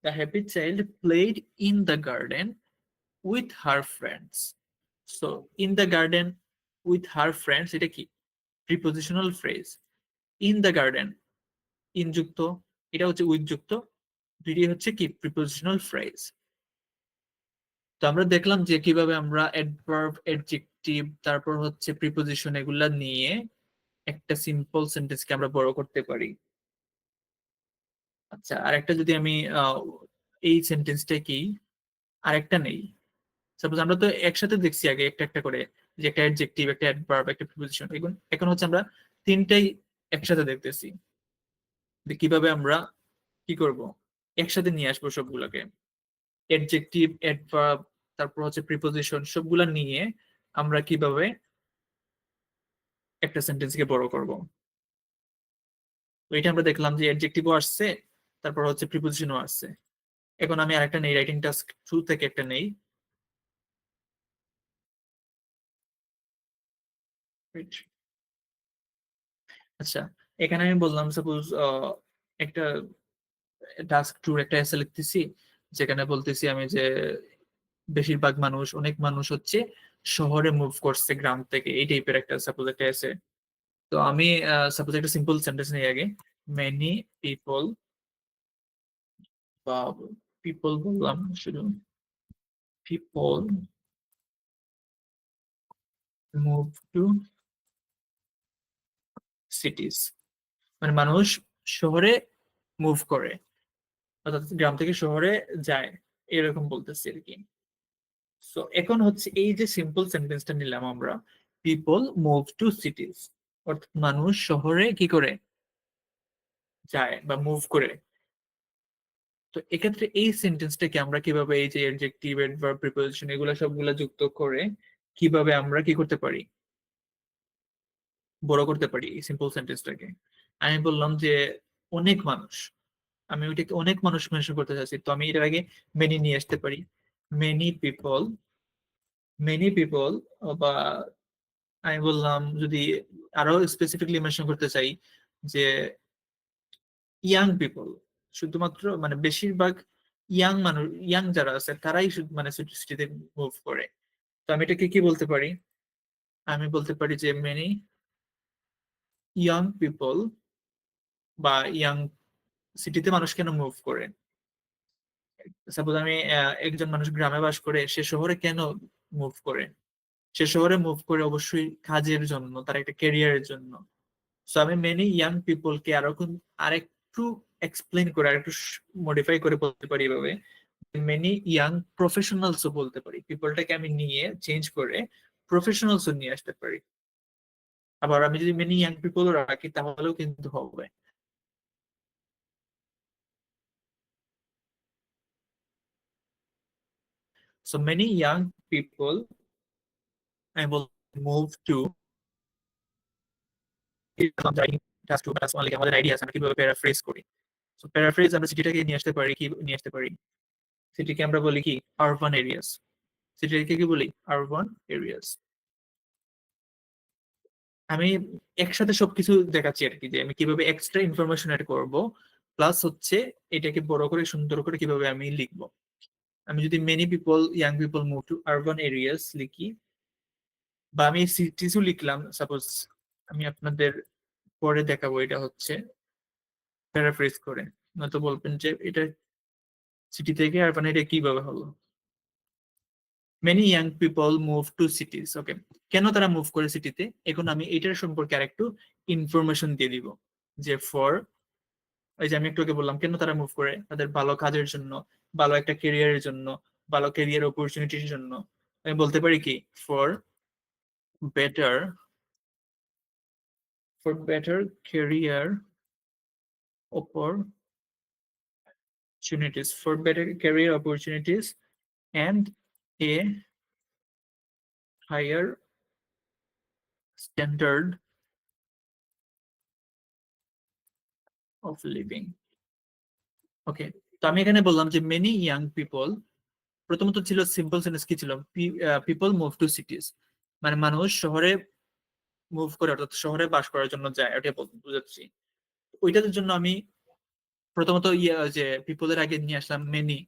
the happy child played in the garden with her friends. So in the garden with her friends, এটা কি prepositional phrase. In the garden, ইনযুক্ত, এটা হচ্ছে with যুক্ত, দুইটি হচ্ছে কি প্রিপোজিশনাল ফ্রেজ। তো আমরা দেখলাম যে কিভাবে আমরা অ্যাডভার্ব, অ্যাডজেক্টিভ, তারপর হচ্ছে প্রিপোজিশন এগুলা নিয়ে একটা সিম্পল সেন্টেন্সকে আমরা বড় করতে পারি। আচ্ছা, আরেকটা যদি আমি এই সেন্টেন্সটা কি আরেকটা নেই, সাপোজ আমরা তো একসাথে দেখছি আগে একটা একটা করে, যে একটা অ্যাডজেক্টিভ, একটা অ্যাডভার্ব, একটা প্রিপোজিশন, এখন এখন হচ্ছে আমরা তিনটাই একসাথে দেখতেছি, যে কিভাবে আমরা কি করব, একসাথে নিয়ে আসবো সবগুলোকে, অ্যাডজেক্টিভ, অ্যাডভার্ব, তারপর হচ্ছে প্রিপোজিশন, সবগুলা নিয়ে আমরা কিভাবে একটা সেন্টেন্সকে বড় করব। তো এটা আমরা দেখলাম যে অ্যাডজেক্টিভও আসছে, তারপর হচ্ছে প্রিপোজিশনও আসছে। এখন আমি আরেকটা নেই, রাইটিং টাস্ক 2 থেকে একটা নেই। Wait, আচ্ছা, এখানে আমি বললাম সাপোজ একটা টাস্ক 2 একটা এসে লিখতেছি, যেখানে বলতেছি আমি যে বেশিরভাগ মানুষ, অনেক মানুষ হচ্ছে শহরে মুভ করছে গ্রাম থেকে, এই টাইপের একটা সাপোজ একটা এসে। তো আমি সাপোজ একটা সিম্পল সেন্টেন্স নেই আগে, মেনি পিপল, বা পিপল বললাম শুধু, পিপল মুভ টু সিটিজ, মানে মানুষ শহরে মুভ করে, অর্থাৎ গ্রাম থেকে শহরে যায়, এরকম বলতেছি আর কি। সো এখন হচ্ছে এই যে সিম্পল সেন্টেন্সটা নিলাম আমরা, পিপল মুভ টু সিটিজ, অর্থাৎ মানুষ শহরে কি করে যায় বা মুভ করে। তো এক্ষেত্রে এই সেন্টেন্সটাকে আমরা কিভাবে এই যে অ্যাডজেক্টিভ, অ্যাডভার্ব, প্রিপোজিশন এগুলো সবগুলা যুক্ত করে কিভাবে আমরা কি করতে পারি, বড় করতে পারি এই সিম্পল সেন্টেন্সটাকে। আমি বললাম যে অনেক মানুষ, আমি ওইটাকে অনেক মানুষ মেনশন করতে চাচ্ছি, তো আমি এটার আগে মেনি নিয়ে আসতে পারি, মেনি পিপল, মেনি পিপল, বা আমি বললাম যদি আরো স্পেসিফিকলি মেনশন করতে চাই যে ইয়াং পিপল, শুধুমাত্র মানে বেশিরভাগ ইয়াং মানুষ, ইয়াং যারা আছে তারাই মানে সিটিতে মুভ করে। তো আমি এটাকে কি বলতে পারি, আমি বলতে পারি যে মেনি ইয়াং পিপল, বা ইয়াং, সিটিতে মানুষ কেন মুভ করে, সাপোজ আমি একজন মানুষ গ্রামে বাস করে, সে শহরে কেন মুভ করে, সে শহরে মুভ করে অবশ্যই কাজের জন্য, তার একটা ক্যারিয়ারের জন্য। সো আমি মেনি ইয়াং পিপলকে আরেকটু এক্সপ্লেন করে, আরেকটু মডিফাই করে বলতে পারি এভাবে, মেনি ইয়াং প্রফেশনালসও বলতে পারি, পিপলটাকে আমি নিয়ে চেঞ্জ করে প্রফেশনালসও নিয়ে আসতে পারি। আবার আমি যদি মেনি ইয়াং পিপলও রাখি তাহলেও কিন্তু হবে। সো মেনি ইয়াং পিপল, আমি বল মুভ টু, আমাদের আইডিয়া আছে আমরা কিভাবে প্যারাফ্রেজ করি। সো প্যারাফ্রেজ আমরা সিটিটাকে নিয়ে আসতে পারি, কি নিয়ে আসতে পারি, সিটিকে আমরা বলি কি আরবান এরিয়াস, সিটিকে কি বলি আরবান এরিয়াস। আমি একসাথে সবকিছু দেখাচ্ছি আর কি, যে আমি কিভাবে এক্সট্রা ইনফরমেশন অ্যাড করব, প্লাস হচ্ছে এটাকে বড় করে সুন্দর করে কিভাবে আমি লিখবো। আমি যদি many people, young people move two urban areas লিখি, বা আমি সিটিজও লিখলাম সাপোজ, আমি আপনাদের পরে দেখাবো এটা হচ্ছে প্যারাফ্রেজ করে, নয়তো বলবেন যে এটা সিটি থেকে আরবান এরিয়া কিভাবে হলো। Many young people move to cities, okay, কেন তারা মুভ করে সিটিতে, এখন আমি এটার সম্পর্কে আরেকটু ইনফরমেশন দিয়ে দিব, যে ফর, এই যে আমি একটু আগে বললাম কেন তারা মুভ করে, তাদের ভালো কাজের জন্য, ভালো একটা ক্যারিয়ারের জন্য, ভালো ক্যারিয়ার অপরচুনিটির জন্য। আমি বলতে পারি কি for better, for better career opportunities, for better career opportunities and a higher standard of living. ওকে, তো আমি এখানে বললাম যে মেনি ইয়াং পিপল, প্রথমত ছিল সিম্পল সেন্টেন্স কি ছিল, পিপল মুভ টু সিটিজ, মানে মানুষ শহরে মুভ করে, অর্থাৎ শহরে বাস করার জন্য যায়, ওটা বুঝাচ্ছি। ওইটার জন্য আমি প্রথমত যে পিপলের আগে নিয়ে আসলাম মেনি,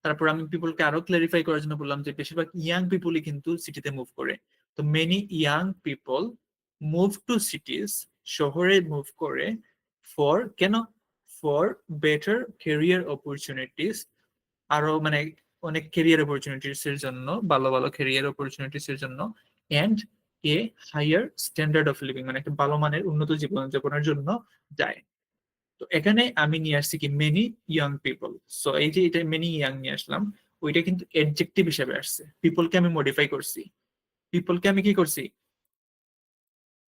তারপর আমি পিপলকে আরো ক্লারিফাই করার জন্য বললাম যে বেশিরভাগ ইয়াং পিপলই কিন্তু সিটিতে মুভ করে। তো many young people move to সিটিজ, শহরে মুভ করে, ফর কেন, ফর বেটার ক্যারিয়ার অপরচুনিটিস, আরো মানে অনেক ক্যারিয়ার অপরচুনিটিস এর জন্য, ভালো ভালো ক্যারিয়ার অপরচুনিটিস এর জন্য, and a higher standard of living, মানে একটা ভালো মানের উন্নত জীবনযাপনের জন্য যায়। তো এখানে আমি নিয়ে আসছি কি মেনি ইয়াং পিপল। সো এই যে এটা মেনি ইয়াং নিয়ে আসলাম, ওইটা কিন্তু এডজেক্টিভ হিসেবে আসছে, পিপলকে আমি মডিফাই করছি। পিপলকে আমি কি করছি,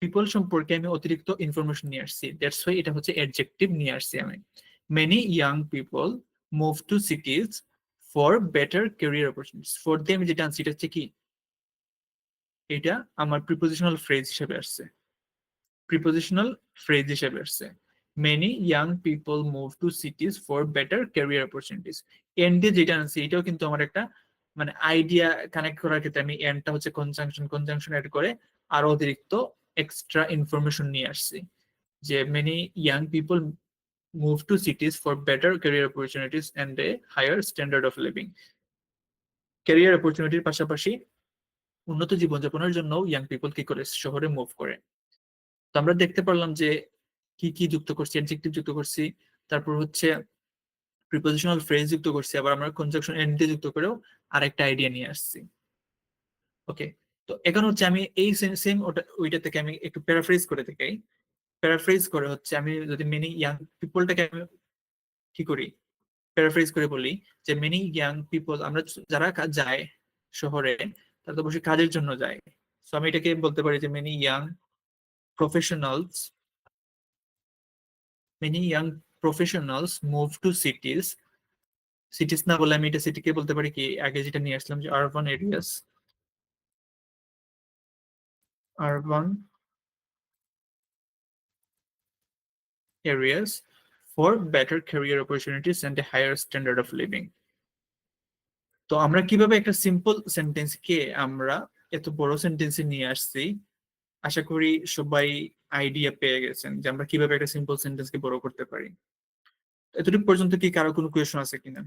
পিপল সম্পর্কে আমি অতিরিক্ত ইনফরমেশন নিয়ে আসছি, দ্যাটস ওয়াই এটা হচ্ছে এডজেক্টিভ নিয়ে আসছি আমি। Many young people move to cities for better career opportunities, for দিয়ে আমি যেটা আনছি এটা হচ্ছে কি, এটা আমার প্রিপোজিশনাল ফ্রেজ হিসেবে আসছে, প্রিপোজিশনাল ফ্রেজ হিসেবে আসছে। Many young people move to cities for better career opportunities, and দিয়ে যেটা আনছি এটাও কিন্তু আমার একটা মানে আইডিয়া কানেক্ট করার ক্ষেত্রে আমি এন্ডটা হচ্ছে কনজাংশন, কনজাংশন এড করে আরো অতিরিক্ত এক্সট্রা ইনফরমেশন নিয়ে আসছি, যে many young people move to cities for better career opportunities and a higher standard of living. Career অপরচুনিটির পাশাপাশি উন্নত জীবনযাপনের জন্য ইয়াং পিপল কি করে শহরে মুভ করে। তো আমরা দেখতে পারলাম যে কি কি যুক্ত করছি, অ্যাডজেক্টিভ যুক্ত করছি, তারপর হচ্ছে প্রিপোজিশনাল ফ্রেজ যুক্ত করছি, আবার আমরা কনজাংশন এন্ড দিয়ে যুক্ত করেও আরেকটা আইডিয়া নিয়ে আসছি। ওকে, তো এখন হচ্ছে আমি এই সেম ওটা ওইটা থেকে আমি একটু প্যারাফ্রেজ করে দেখাই। প্যারাফ্রেজ করে হচ্ছে আমি যদি মেনি ইয়াং পিপলটাকে আমি কি করি, প্যারাফ্রেজ করে বলি যে মেনি ইয়াং পিপল, আমরা যারা যায় শহরে তারা তো অবশ্যই কাজের জন্য যায়। তো আমি এটাকে বলতে পারি যে many young professionals, many young professionals move to সিটিজ, সিটিজ না বলে আমি এটা সিটিকে বলতে পারি কি আগে যেটা নিয়ে আসলাম যে urban areas, urban areas for better career opportunities and a higher standard of living. তো আমরা কিভাবে একটা সিম্পল সেন্টেন্স কে আমরা এত বড় সেন্টেন্সে নিয়ে আসছি, আশা করি সবাই আইডিয়া পেয়ে গেছেন যে আমরা কিভাবে একটা সিম্পল সেন্টেন্সকে বড় করতে পারি। এতটুকু পর্যন্ত কি কারো কোনো কোয়েশন আছে কিনা?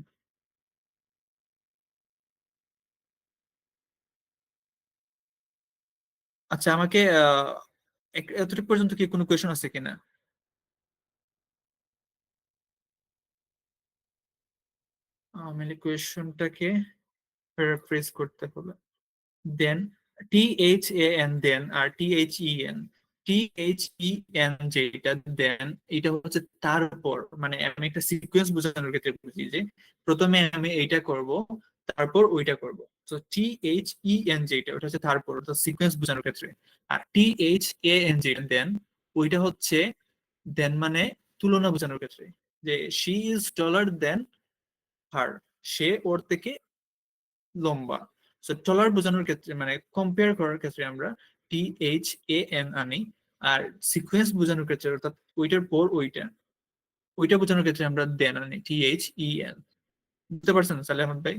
আচ্ছা আমাকে এতটুকু পর্যন্ত কি কোনো কোয়েশন আছে কিনা? আমি কোয়েশনটাকে প্যারাফ্রেজ করতে হবে। দেন, THAN, দেন আর THEN, THEN যেটা দেন, এটা হচ্ছে তারপর, মানে আমি একটা সিকোয়েন্স বোঝানোর ক্ষেত্রে বুঝি যে প্রথমে আমি এইটা করব তারপর ওইটা করব। তো THEN যেটা ওটা হচ্ছে তারপর, তো সিকোয়েন্স বোঝানোর ক্ষেত্রে। আর THAN যেটা দেন, ওইটা হচ্ছে দেন মানে তুলনা বোঝানোর ক্ষেত্রে, যে শি ইজ টলার দেন হার, সে ওর থেকে লম্বা। সো টলার বোঝানোর ক্ষেত্রে মানে কম্পেয়ার করার ক্ষেত্রে আমরা THAN আনি। আর সিকোয়েন্স বোঝানোর ক্ষেত্রে অর্থাৎ ওইটার পর ওইটা, ওইটা বোঝানোর ক্ষেত্রে আমরা দেন আনি, THEN। বুঝতে পারছেন সালে আহমদ ভাই?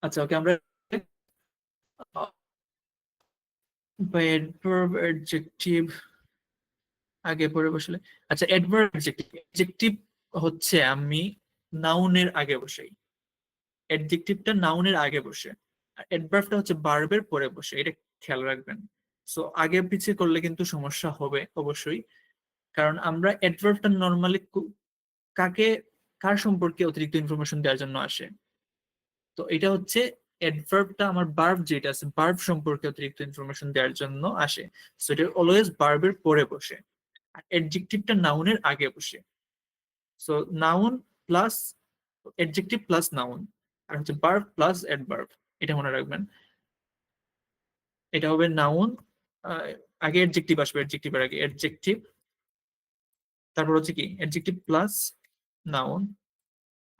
আচ্ছা ওকে, আমরা অ্যাডভার্ব অ্যাডজেক্টিভ আগে পরে বসলে। আচ্ছা অ্যাডভার্ব অ্যাডজেক্টিভ, অ্যাডজেক্টিভ হচ্ছে আমি নাউনের আগে বসাই, অ্যাডজেক্টিভটা নাউনের আগে বসে, আর অ্যাডভার্বটা হচ্ছে ভার্বের পরে বসে, এটা খেয়াল রাখবেন। সো আগে পিছিয়ে করলে কিন্তু সমস্যা হবে অবশ্যই, কারণ আমরা অ্যাডভার্বটা নর্মালি কাকে, কার সম্পর্কে অতিরিক্ত ইনফরমেশন দেওয়ার জন্য আসে। তো এটা হচ্ছে অ্যাডভার্বটা আমার ভার্ব যেটা আছে ভার্ব সম্পর্কে অতিরিক্ত ইনফরমেশন দেওয়ার জন্য আসে। সো এটা অলওয়েজ ভার্বের পরে বসে, আর অ্যাডজেক্টিভটা নাউনের আগে বসে। So noun plus adjective plus noun, আর হচ্ছে ভার্ব প্লাস অ্যাডভার্ব, এটা মনে রাখবেন। এটা হবে নাউন, আগে অ্যাডজেক্টিভ আসবে, অ্যাডজেক্টিভের আগে অ্যাডজেক্টিভ, তারপর হচ্ছে কি অ্যাডজেক্টিভ প্লাস নাউন,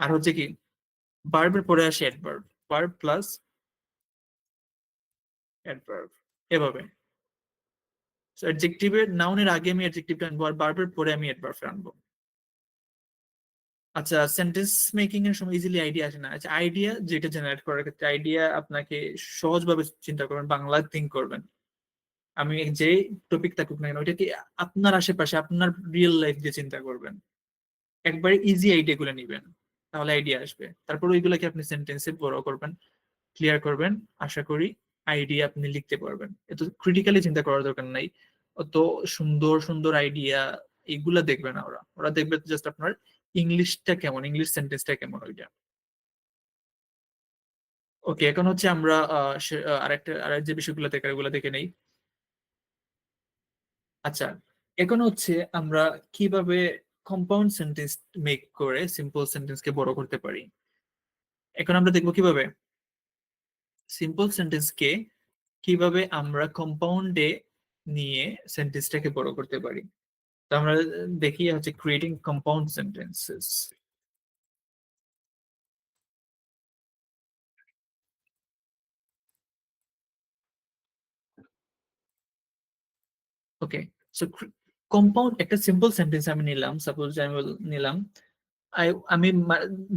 আর হচ্ছে কি ভার্বের পরে আসে অ্যাডভার্ব, ভার্ব প্লাস অ্যাডভার্ব, এভাবে। অ্যাডজেক্টিভের নাউনের আগে আমি অ্যাডজেক্টিভটা আনবো, আর ভার্বের পরে আমি অ্যাডভার্ব আনবো। আচ্ছা সেন্টেন্স মেকিং এর সময় ইজিলি আইডিয়া আসে না। আচ্ছা আইডিয়া যেটা জেনারেট করার ক্ষেত্রে আইডিয়া আপনাকে সহজভাবে চিন্তা করবেন, বাংলা থিঙ্ক করবেন। আমি যে টপিক থাকুক না কেন ওইটাকে আপনার আশেপাশে আপনার রিয়েল লাইফ দিয়ে চিন্তা করবেন, একবারে ইজি আইডিয়া গুলো নিবেন, তাহলে আইডিয়া আসবে। তারপর ওইগুলোকে আপনি সেন্টেন্সে বড় করবেন, ক্লিয়ার করবেন, আশা করি আইডিয়া আপনি লিখতে পারবেন। এত ক্রিটিক্যালি চিন্তা করার দরকার নাই। অত সুন্দর সুন্দর আইডিয়া এগুলা দেখবে না ওরা, ওরা দেখবে জাস্ট আপনার ইংলিশটা কেমন, ইংলিশ সেন্টেন্সটা কেমন ওইটা। ওকে, এখন হচ্ছে আমরা আরেক যে বিষয়গুলো দেখে ওগুলো দেখে নেই। আচ্ছা, এখন হচ্ছে আমরা কিভাবে কম্পাউন্ড সেন্টেন্স মেক করে সিম্পল সেন্টেন্সকে বড় করতে পারি। এখন আমরা দেখবো কিভাবে সিম্পল সেন্টেন্সকে কিভাবে আমরা কম্পাউন্ডে নিয়ে সেন্টেন্সটাকে বড় করতে পারি। তো আমরা দেখি হচ্ছে ক্রিয়েটিং কম্পাউন্ড সেন্টেন্সেস। ওকে, সো কম্পাউন্ড একটা সিম্পল সেন্টেন্স আমি নিলাম, সাপোজ আমি নিলাম আমি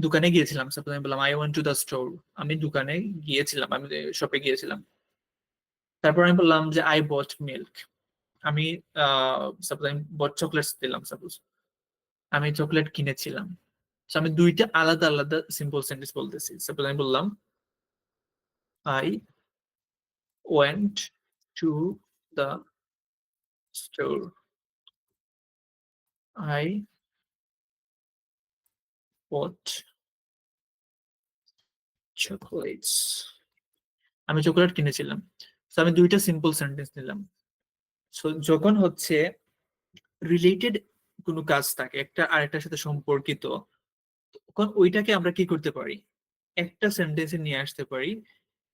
দোকানে গিয়েছিলাম, সাপোজ আমি বললাম I went to the store. আমি দোকানে গিয়েছিলাম, আমি শপে গিয়েছিলাম। তারপর আমি বললাম যে আই বট মিল্ক। আমি সাপোজ আমি বট চকলেটস দিলাম, সাপোজ আমি চকলেট কিনেছিলাম। So, আমি দুইটা আলাদা আলাদা সিম্পল সেন্টেন্স বলতেছি। সাপোজ আমি বললাম I went to the store, I bought chocolates. আমি চকলেট কিনেছিলাম। তো আমি দুইটা সিম্পল সেন্টেন্স নিলাম। সো যখন হচ্ছে রিলেটেড কোনো কাজ থাকে, একটা আরেকটার সাথে সম্পর্কিত, তখন ওইটাকে আমরা কি করতে পারি, একটা সেন্টেন্সে নিয়ে আসতে পারি,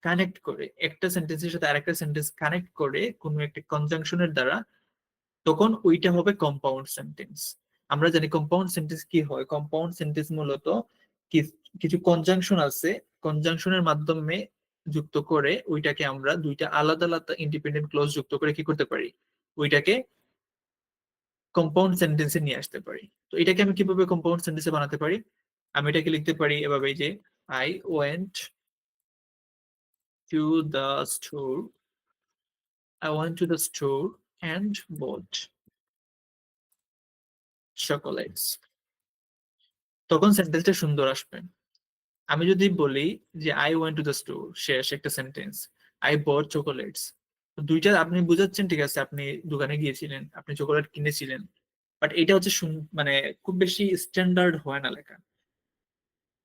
কানেক্ট করে একটা সেন্টেন্সের সাথে আরেকটা সেন্টেন্স কানেক্ট করে কোনো একটা কনজাংশনের দ্বারা, তখন ওইটা হবে কম্পাউন্ড সেন্টেন্স। আমরা জানি কম্পাউন্ড সেন্টেন্স কি হয়, কম্পাউন্ড সেন্টেন্স মূলত কিছু কনজাংশন আছে, কনজাংশনের মাধ্যমে যুক্ত করে ওইটাকে আমরা দুইটা আলাদা আলাদা ইন্ডিপেন্ডেন্ট ক্লজ যুক্ত করে কি করতে পারি, ওইটাকে কম্পাউন্ড সেন্টেন্সে নিয়ে আসতে পারি। তো এটাকে আমি কিভাবে কম্পাউন্ড সেন্টেন্সে বানাতে পারি, আমি এটাকে লিখতে পারি এভাবে যে I went to the store, I went to the store and bought chocolates. তখন সেন্টেন্সটা সুন্দর আসবে। আমি যদি বলি যে I went to the store, শেষ একটা সেন্টেন্স, আই বট চকোলেটস, দুইটা আপনি বুঝাচ্ছেন ঠিক আছে, আপনি দোকানে গিয়েছিলেন, আপনি চকোলেট কিনেছিলেন, বাট এটা হচ্ছে মানে খুব বেশি স্ট্যান্ডার্ড হয় না লেখা।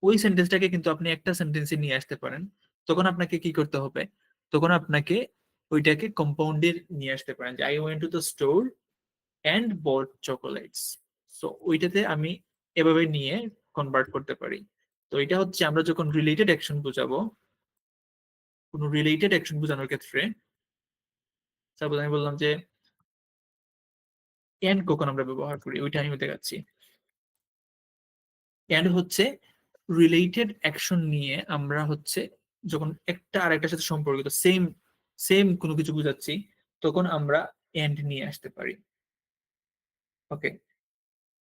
ওই সেন্টেন্সটাকে কিন্তু আপনি একটা সেন্টেন্সে নিয়ে আসতে পারেন। তখন আপনাকে কি করতে হবে, তখন আপনাকে ওইটাকে কম্পাউন্ডে নিয়ে আসতে পারেন যে I went to the store and bought chocolates. So ওইটাতে আমি এভাবে নিয়ে কনভার্ট করতে পারি। তো এটা হচ্ছে আমরা যখন রিলেটেড অ্যাকশন বোঝাবো, কোনো রিলেটেড অ্যাকশন বোঝানোর ক্ষেত্রে, সাপোজ আমি বললাম যে এন্ড কখন আমরা ব্যবহার করি ওইটা আমি দেখাচ্ছি। এন্ড হচ্ছে রিলেটেড অ্যাকশন নিয়ে আমরা হচ্ছে যখন একটা আরেকটার সাথে সম্পর্কিত সেম সেম কোনো কিছু বুঝাচ্ছি, তখন আমরা এন্ড নিয়ে আসতে পারি। ওকে,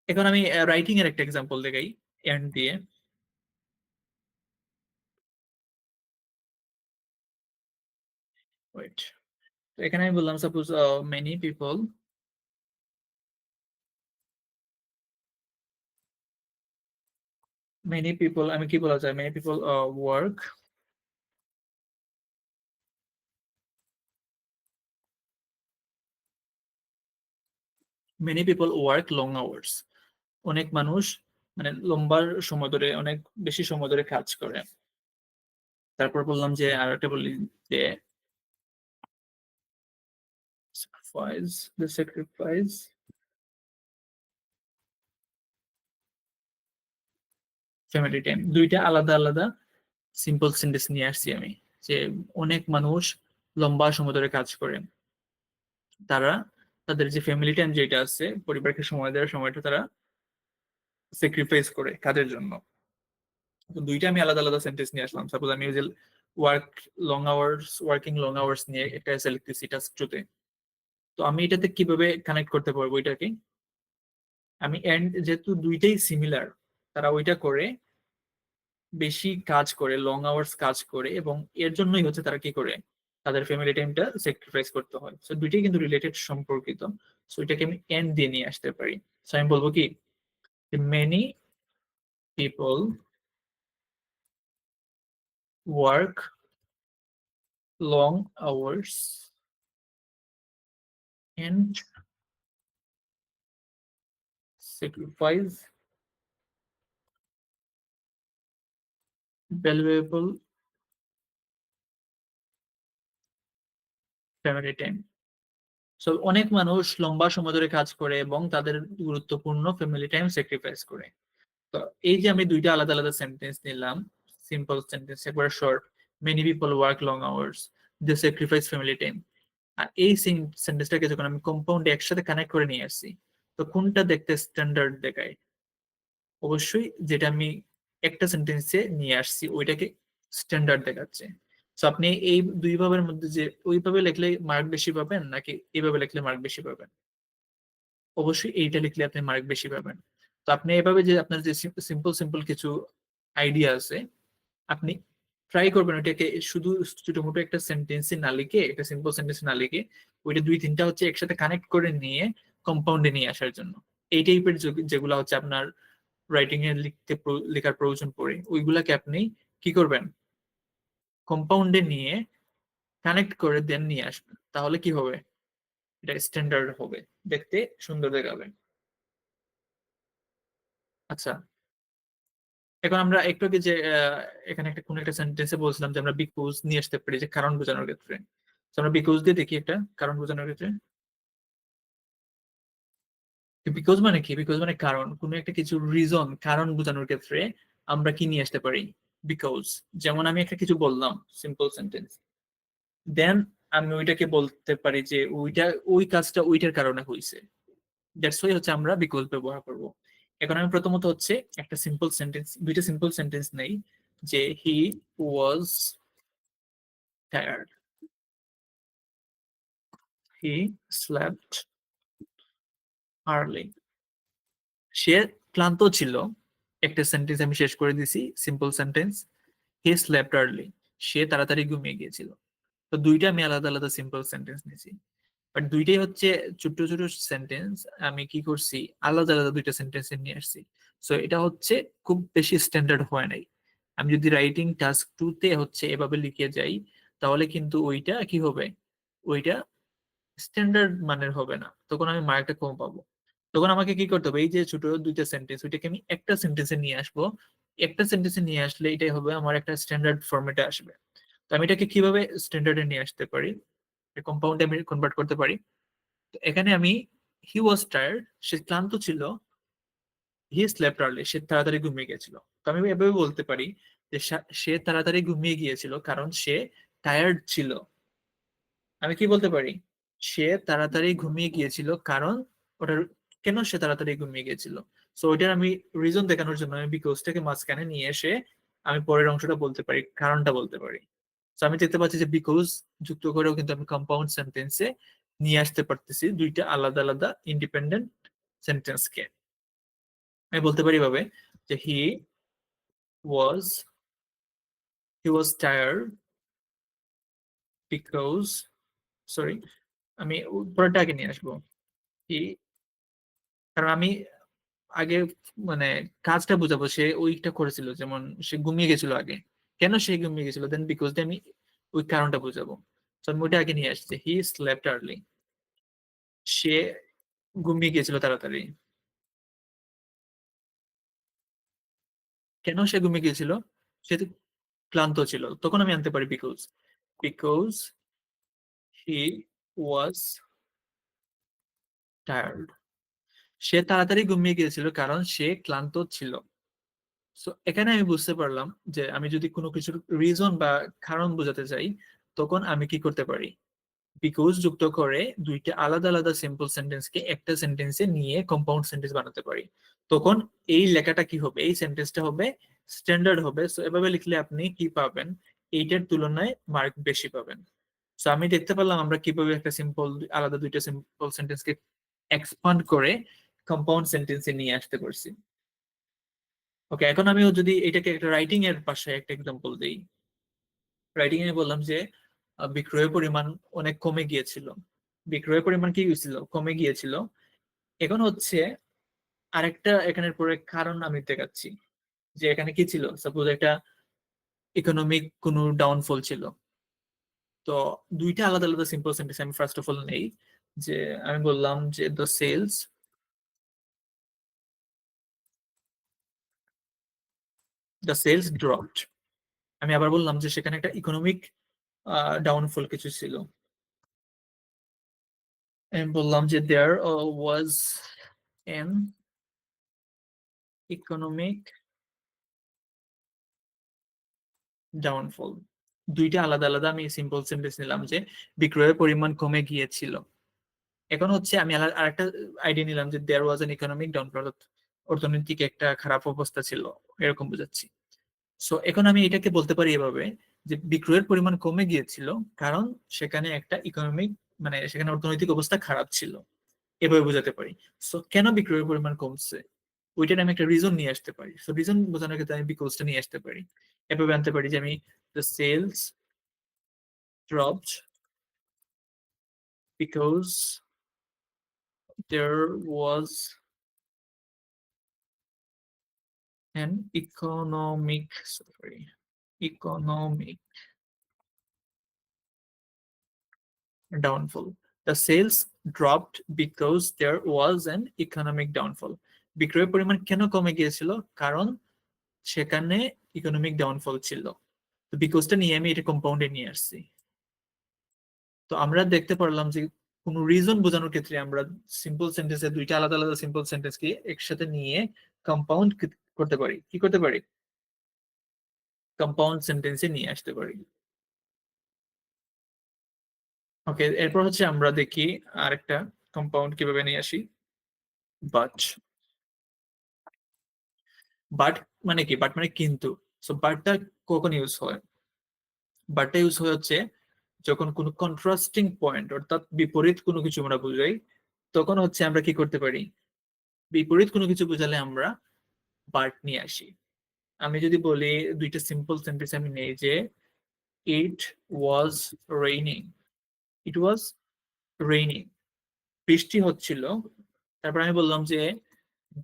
এখন আমি রাইটিং এর একটা এক্সাম্পল দেখাই এন্ড দিয়ে। ওয়েট, তো এখানে আমি বললাম suppose many people, many people আমি কি বলা যায়, many people work, many people work long hours. অনেক মানুষ মানে লম্বা সময় ধরে, অনেক বেশি সময় ধরে কাজ করে। তারপর বললাম যে আর একটা বলি যে sacrifice ফ্যামিলি টাইম। দুইটা আলাদা আলাদা সিম্পল সেন্টেন্স নিয়ে আসছি আমি, যে অনেক মানুষ লম্বা সময় ধরে কাজ করে, তারা তাদের যে ফ্যামিলি টাইম যেটা আছে, পরিবারকে সময় দেওয়ার সময়টা তারা স্যাক্রিফাইস করে কাজের জন্য। তো দুইটা আমি আলাদা আলাদা সেন্টেন্স নিয়ে আসলাম। সাপোজ আমি ওই যে work long hours, working long hours নিয়ে একটা এসে লিখতেছি টাস্ক টুতে। তো আমি এটাতে কিভাবে কানেক্ট করতে পারবো এটাকে, আমি এন্ড যেহেতু দুইটাই সিমিলার, তারা ওইটা করে বেশি কাজ করে, লং আওয়ার্স কাজ করে, এবং এর জন্যই হচ্ছে তারা কি করে, তাদের ফ্যামিলি টাইমটা স্যাক্রিফাইস করতে হয়। সো দুইটাই কিন্তু রিলেটেড সম্পর্কিত। সো এটাকে আমি এন্ড দিয়ে নিয়ে আসতে পারি। সো আমি বলবো কি, many people work long hours and sacrifice valuable family time. So অনেক মানুষ লম্বা সময় ধরে কাজ করে এবং তাদের গুরুত্বপূর্ণ ফ্যামিলি টাইম স্যাক্রিফাইস করে। তো এই যে আমি দুইটা আলাদা আলাদা সেন্টেন্স নিলাম, সিম্পল সেন্টেন্স একবার short, many people work long hours, they sacrifice family time. আর এই সেন্টেন্সটাকে যখন আমি কম্পাউন্ডে একসাথে কানেক্ট করে নিয়ে আসছি, তো কোনটা দেখতে স্ট্যান্ডার্ড দেখায়? অবশ্যই যেটা আমি একটা সেন্টেন্সে নিয়ে আসছি ওইটাকে স্ট্যান্ডার্ড দেখাচ্ছে। তো আপনি এই দুই ভাবের মধ্যে যে ওইভাবে লিখলে মার্ক বেশি পাবেন নাকি এইভাবে লিখলে মার্ক বেশি পাবেন? অবশ্যই এইটা লিখলে আপনি মার্ক বেশি পাবেন। তো আপনি এভাবে যে আপনার যে সিম্পল সিম্পল কিছু আইডিয়া আছে, আপনি ট্রাই করবেন ওইটাকে শুধু ছোট মোটো একটা সেন্টেন্সে না লিখে, একটা সিম্পল সেন্টেন্স না লিখে, ওইটা দুই তিনটা হচ্ছে একসাথে কানেক্ট করে নিয়ে কম্পাউন্ডে নিয়ে আসার জন্য। এই টাইপের যেগুলো হচ্ছে আপনার রাইটিং এ লেখার প্রয়োজন পড়ে, ওইগুলাকে আপনি কি করবেন, কম্পাউন্ডে নিয়ে কানেক্ট করে দেন নিয়ে আসবেন। তাহলে কি হবে, এটা স্ট্যান্ডার্ড হবে, দেখতে সুন্দর দেখাবে। আচ্ছা, এখন আমরা একটু আগে যে এখানে একটা কোন একটা সেন্টেন্সে বলছিলাম যে আমরা বিকজ নিয়ে আসতে পারি যে কারণ বোঝানোর ক্ষেত্রে। তো আমরা বিকজ দিয়ে দেখি একটা কারণ বোঝানোর ক্ষেত্রে। বিকজ মানে কি? বিকজ মানে কারণ, কোন একটা কিছু রিজন, কারণ বোঝানোর ক্ষেত্রে আমরা কি নিয়ে আসতে পারি? বিকজ। যেমন আমি একটা কিছু বললাম, সিম্পল সেন্টেন্স, দেন আমি ওইটাকে বলতে পারি যে ওইটা, ওই কাজটা ওইটার কারণে হয়েছে। দ্যাটস ওয়াই হচ্ছে আমরা বিকজ ব্যবহার করব। এখন আমি প্রথমত হচ্ছে একটা সিম্পল সেন্টেন্স, দুইটা সিম্পল সেন্টেন্স নেই, যে he was tired, he slept early. সে ক্লান্ত ছিল, একটা সেন্টেন্স আমি শেষ করে দিছি, simple sentence, he slept early, সে তাড়াতাড়ি ঘুমিয়ে গিয়েছিল। তো দুইটা আমি আলাদা আলাদা সিম্পল সেন্টেন্স নিয়েছি, বাট দুইটাই হচ্ছে ছোট ছোট সেন্টেন্স। আমি কি করছি, আলাদা আলাদা দুইটা সেন্টেন্স নিয়ে আসছি। সো এটা হচ্ছে খুব বেশি স্ট্যান্ডার্ড হয় নাই। আমি যদি রাইটিং টাস্ক টু তে হচ্ছে এভাবে লিখে যাই, তাহলে কিন্তু ওইটা কি হবে, ওইটা স্ট্যান্ডার্ড মানের হবে না, তখন আমি মার্কটা কম পাবো। তখন আমাকে কি করতে হবে, এই যে ছোট দুইটা সেন্টেন্স ওইটাকে আমি একটা সেন্টেন্সে নিয়ে আসবো। একটা সেন্টেন্সে নিয়ে আসলে এটাই হবে আমার একটা স্ট্যান্ডার্ড ফরম্যাটে আসবে। তো আমি এটাকে কিভাবে স্ট্যান্ডার্ডে নিয়ে আসতে পারি, কম্পাউন্ডে আমি কনভার্ট করতে পারি। তো এখানে আমি হি ওয়াজ টায়ার্ড, সে ক্লান্ত ছিল, হি স্লেপ্ট আর্লি, সে তাড়াতাড়ি ঘুমিয়ে গেছিল। তো আমি এভাবে বলতে পারি যে সে তাড়াতাড়ি ঘুমিয়ে গিয়েছিল কারণ সে টায়ার্ড ছিল। আমি কি বলতে পারি, সে তাড়াতাড়ি ঘুমিয়ে গিয়েছিল কারণ, ওটার কেন সে তাড়াতাড়ি ঘুমিয়ে গিয়েছিল, সো ওইটার আমি রিজন দেখানোর জন্য আমি বিকজটাকে মাঝখানে নিয়ে এসে আমি পরের অংশটা বলতে পারি, কারণটা বলতে পারি। তো আমি দেখতে পাচ্ছি যে বিকজ যুক্ত করেও কিন্তু আমি কম্পাউন্ড সেন্টেন্সে নিয়ে আসতে পারতেছি দুইটা আলাদা আলাদা ইন্ডিপেন্ডেন্ট সেন্টেন্সকে। আমি বলতে পারি ভাবে যে ওয়াজ হি ওয়াজ টায়ার্ড বিকজ, সরি, আমি পরেরটা আগে নিয়ে আসবো। হি, কারণ আমি আগে মানে কাজটা বুঝাবো, সে ওইটা করেছিল, যেমন সে ঘুমিয়ে গেছিল আগে, কেন সে ঘুমিয়ে গেছিল, দেন বিকজ দিয়ে আমি ওই কারণটা বুঝাবো। তো আমি ওইটা আগে নিয়ে আসছি, হি স্লেপ্ট আর্লি, সে ঘুমিয়ে গিয়েছিল তাড়াতাড়ি। কেন সে ঘুমিয়ে গিয়েছিল, সে তো ক্লান্ত ছিল, তখন আমি আনতে পারি because, because he was tired, সে তাড়াতাড়ি ঘুমিয়ে গিয়েছিল কারণ সে ক্লান্ত ছিল। সো এখানে আমি বুঝতে পারলাম যে আমি যদি কোনো কিছুর রিজন বা কারণ বোঝাতে চাই, তখন আমি কি করতে পারি, বিকজ যুক্ত করে দুইটা আলাদা আলাদা সিম্পল সেন্টেন্সকে একটা সেন্টেন্সে নিয়ে কম্পাউন্ড সেন্টেন্স বানাতে পারি। তখন এই লেখাটা কি হবে, এই সেন্টেন্সটা হবে স্ট্যান্ডার্ড হবে। সো এভাবে লিখলে আপনি কি পাবেন, এইটার তুলনায় মার্ক বেশি পাবেন। সো আমি দেখতে পারলাম আমরা কিভাবে একটা সিম্পল আলাদা দুইটা সিম্পল সেন্টেন্সকে এক্সপান্ড করে কম্পাউন্ড সেন্টেন্সে নিয়ে আসতে পারছি। ওকে, এখন আমি যদি এটাকে একটা রাইটিং এর পাশে একটা এক্সাম্পল দিই। রাইটিং এ বললাম যে বিক্রয়ের পরিমাণ অনেক কমে গিয়েছিল, বিক্রয়ের পরিমাণ কি হয়েছিল, কমে গিয়েছিল। এখন হচ্ছে আরেকটা এখানের পরে কারণ আমি দেখাচ্ছি, যে এখানে কি ছিল, সাপোজ একটা ইকোনমিক কোনো ডাউনফল ছিল, তো দুইটা আলাদা আলাদা সিম্পল সেন্টেন্স আমি ফার্স্ট অফ অল নেই। যে আমি বললাম যে দ্য সেলস ড্রপড। আমি আবার বললাম যে সেখানে একটা ইকোনমিক ডাউনফল কিছু ছিল। আমি বললাম যে দেয়ার ওয়াজ এন ইকোনমিক ডাউনফল। দুইটা আলাদা আলাদা আমি সিম্পল সেন্টেন্স নিলাম যে বিক্রয়ের পরিমাণ কমে গিয়েছিল। এখন হচ্ছে আমি আরেকটা আইডিয়া নিলাম যে দেয়ার ওয়াজ এন ইকোনমিক ডাউনফল, অর্থনৈতিক একটা খারাপ অবস্থা ছিল, এরকম বোঝাচ্ছি। সো এখন আমি এটাকে বলতে পারি এভাবে যে বিক্রয়ের পরিমাণ কমে গিয়েছিল কারণ সেখানে একটা ইকোনমিক, মানে সেখানে অর্থনৈতিক অবস্থা খারাপ ছিল, এভাবে বোঝাতে পারি। সো কেন বিক্রয়ের পরিমাণ কমছে ওইটার আমি একটা রিজন নিয়ে আসতে পারি। সো রিজন বোঝানোর ক্ষেত্রে আমি বিকজটা নিয়ে আসতে পারি। এভাবে আনতে পারি যে আমি the sales dropped because there was an economic downfall. The sales dropped because there was an economic downfall. বিক্রয়ের পরিমাণ কেন কমে গিয়েছিল? কারণ সেখানে ইকোনমিক ডাউনফল ছিল। তো বিকজটা নিয়ে আমি এটা কম্পাউন্ডে নিয়ে আসছি। তো আমরা দেখতে পারলাম যে কোন রিজন বোঝানোর ক্ষেত্রে আমরা সিম্পল সেন্টেন্সে দুইটা আলাদা আলাদা সিম্পল সেন্টেন্স কে একসাথে নিয়ে কম্পাউন্ড করতে পারি। কি করতে পারি? কম্পাউন্ড সেন্টেন্সে নিয়ে আসতে পারি। ওকে, এরপর হচ্ছে আমরা দেখি আরেকটা কম্পাউন্ড কিভাবে নিয়ে আসি। বাট। বাট মানে কি? বাট মানে কিন্তু। সো বাটটা কখন ইউজ হয়? বাটটা ইউজ হয় হচ্ছে যখন কোনো কন্ট্রাস্টিং পয়েন্ট, অর্থাৎ বিপরীত কোনো কিছু আমরা বুঝাই, তখন হচ্ছে আমরা কি করতে পারি? বিপরীত কোনো কিছু বোঝালে আমরা বাট নিয়ে আসি। আমি যদি বলি দুইটা সিম্পল সেন্টেন্স আমি নেই যে ইট was raining. It was raining, বৃষ্টি হচ্ছিল। তারপর আমি বললাম যে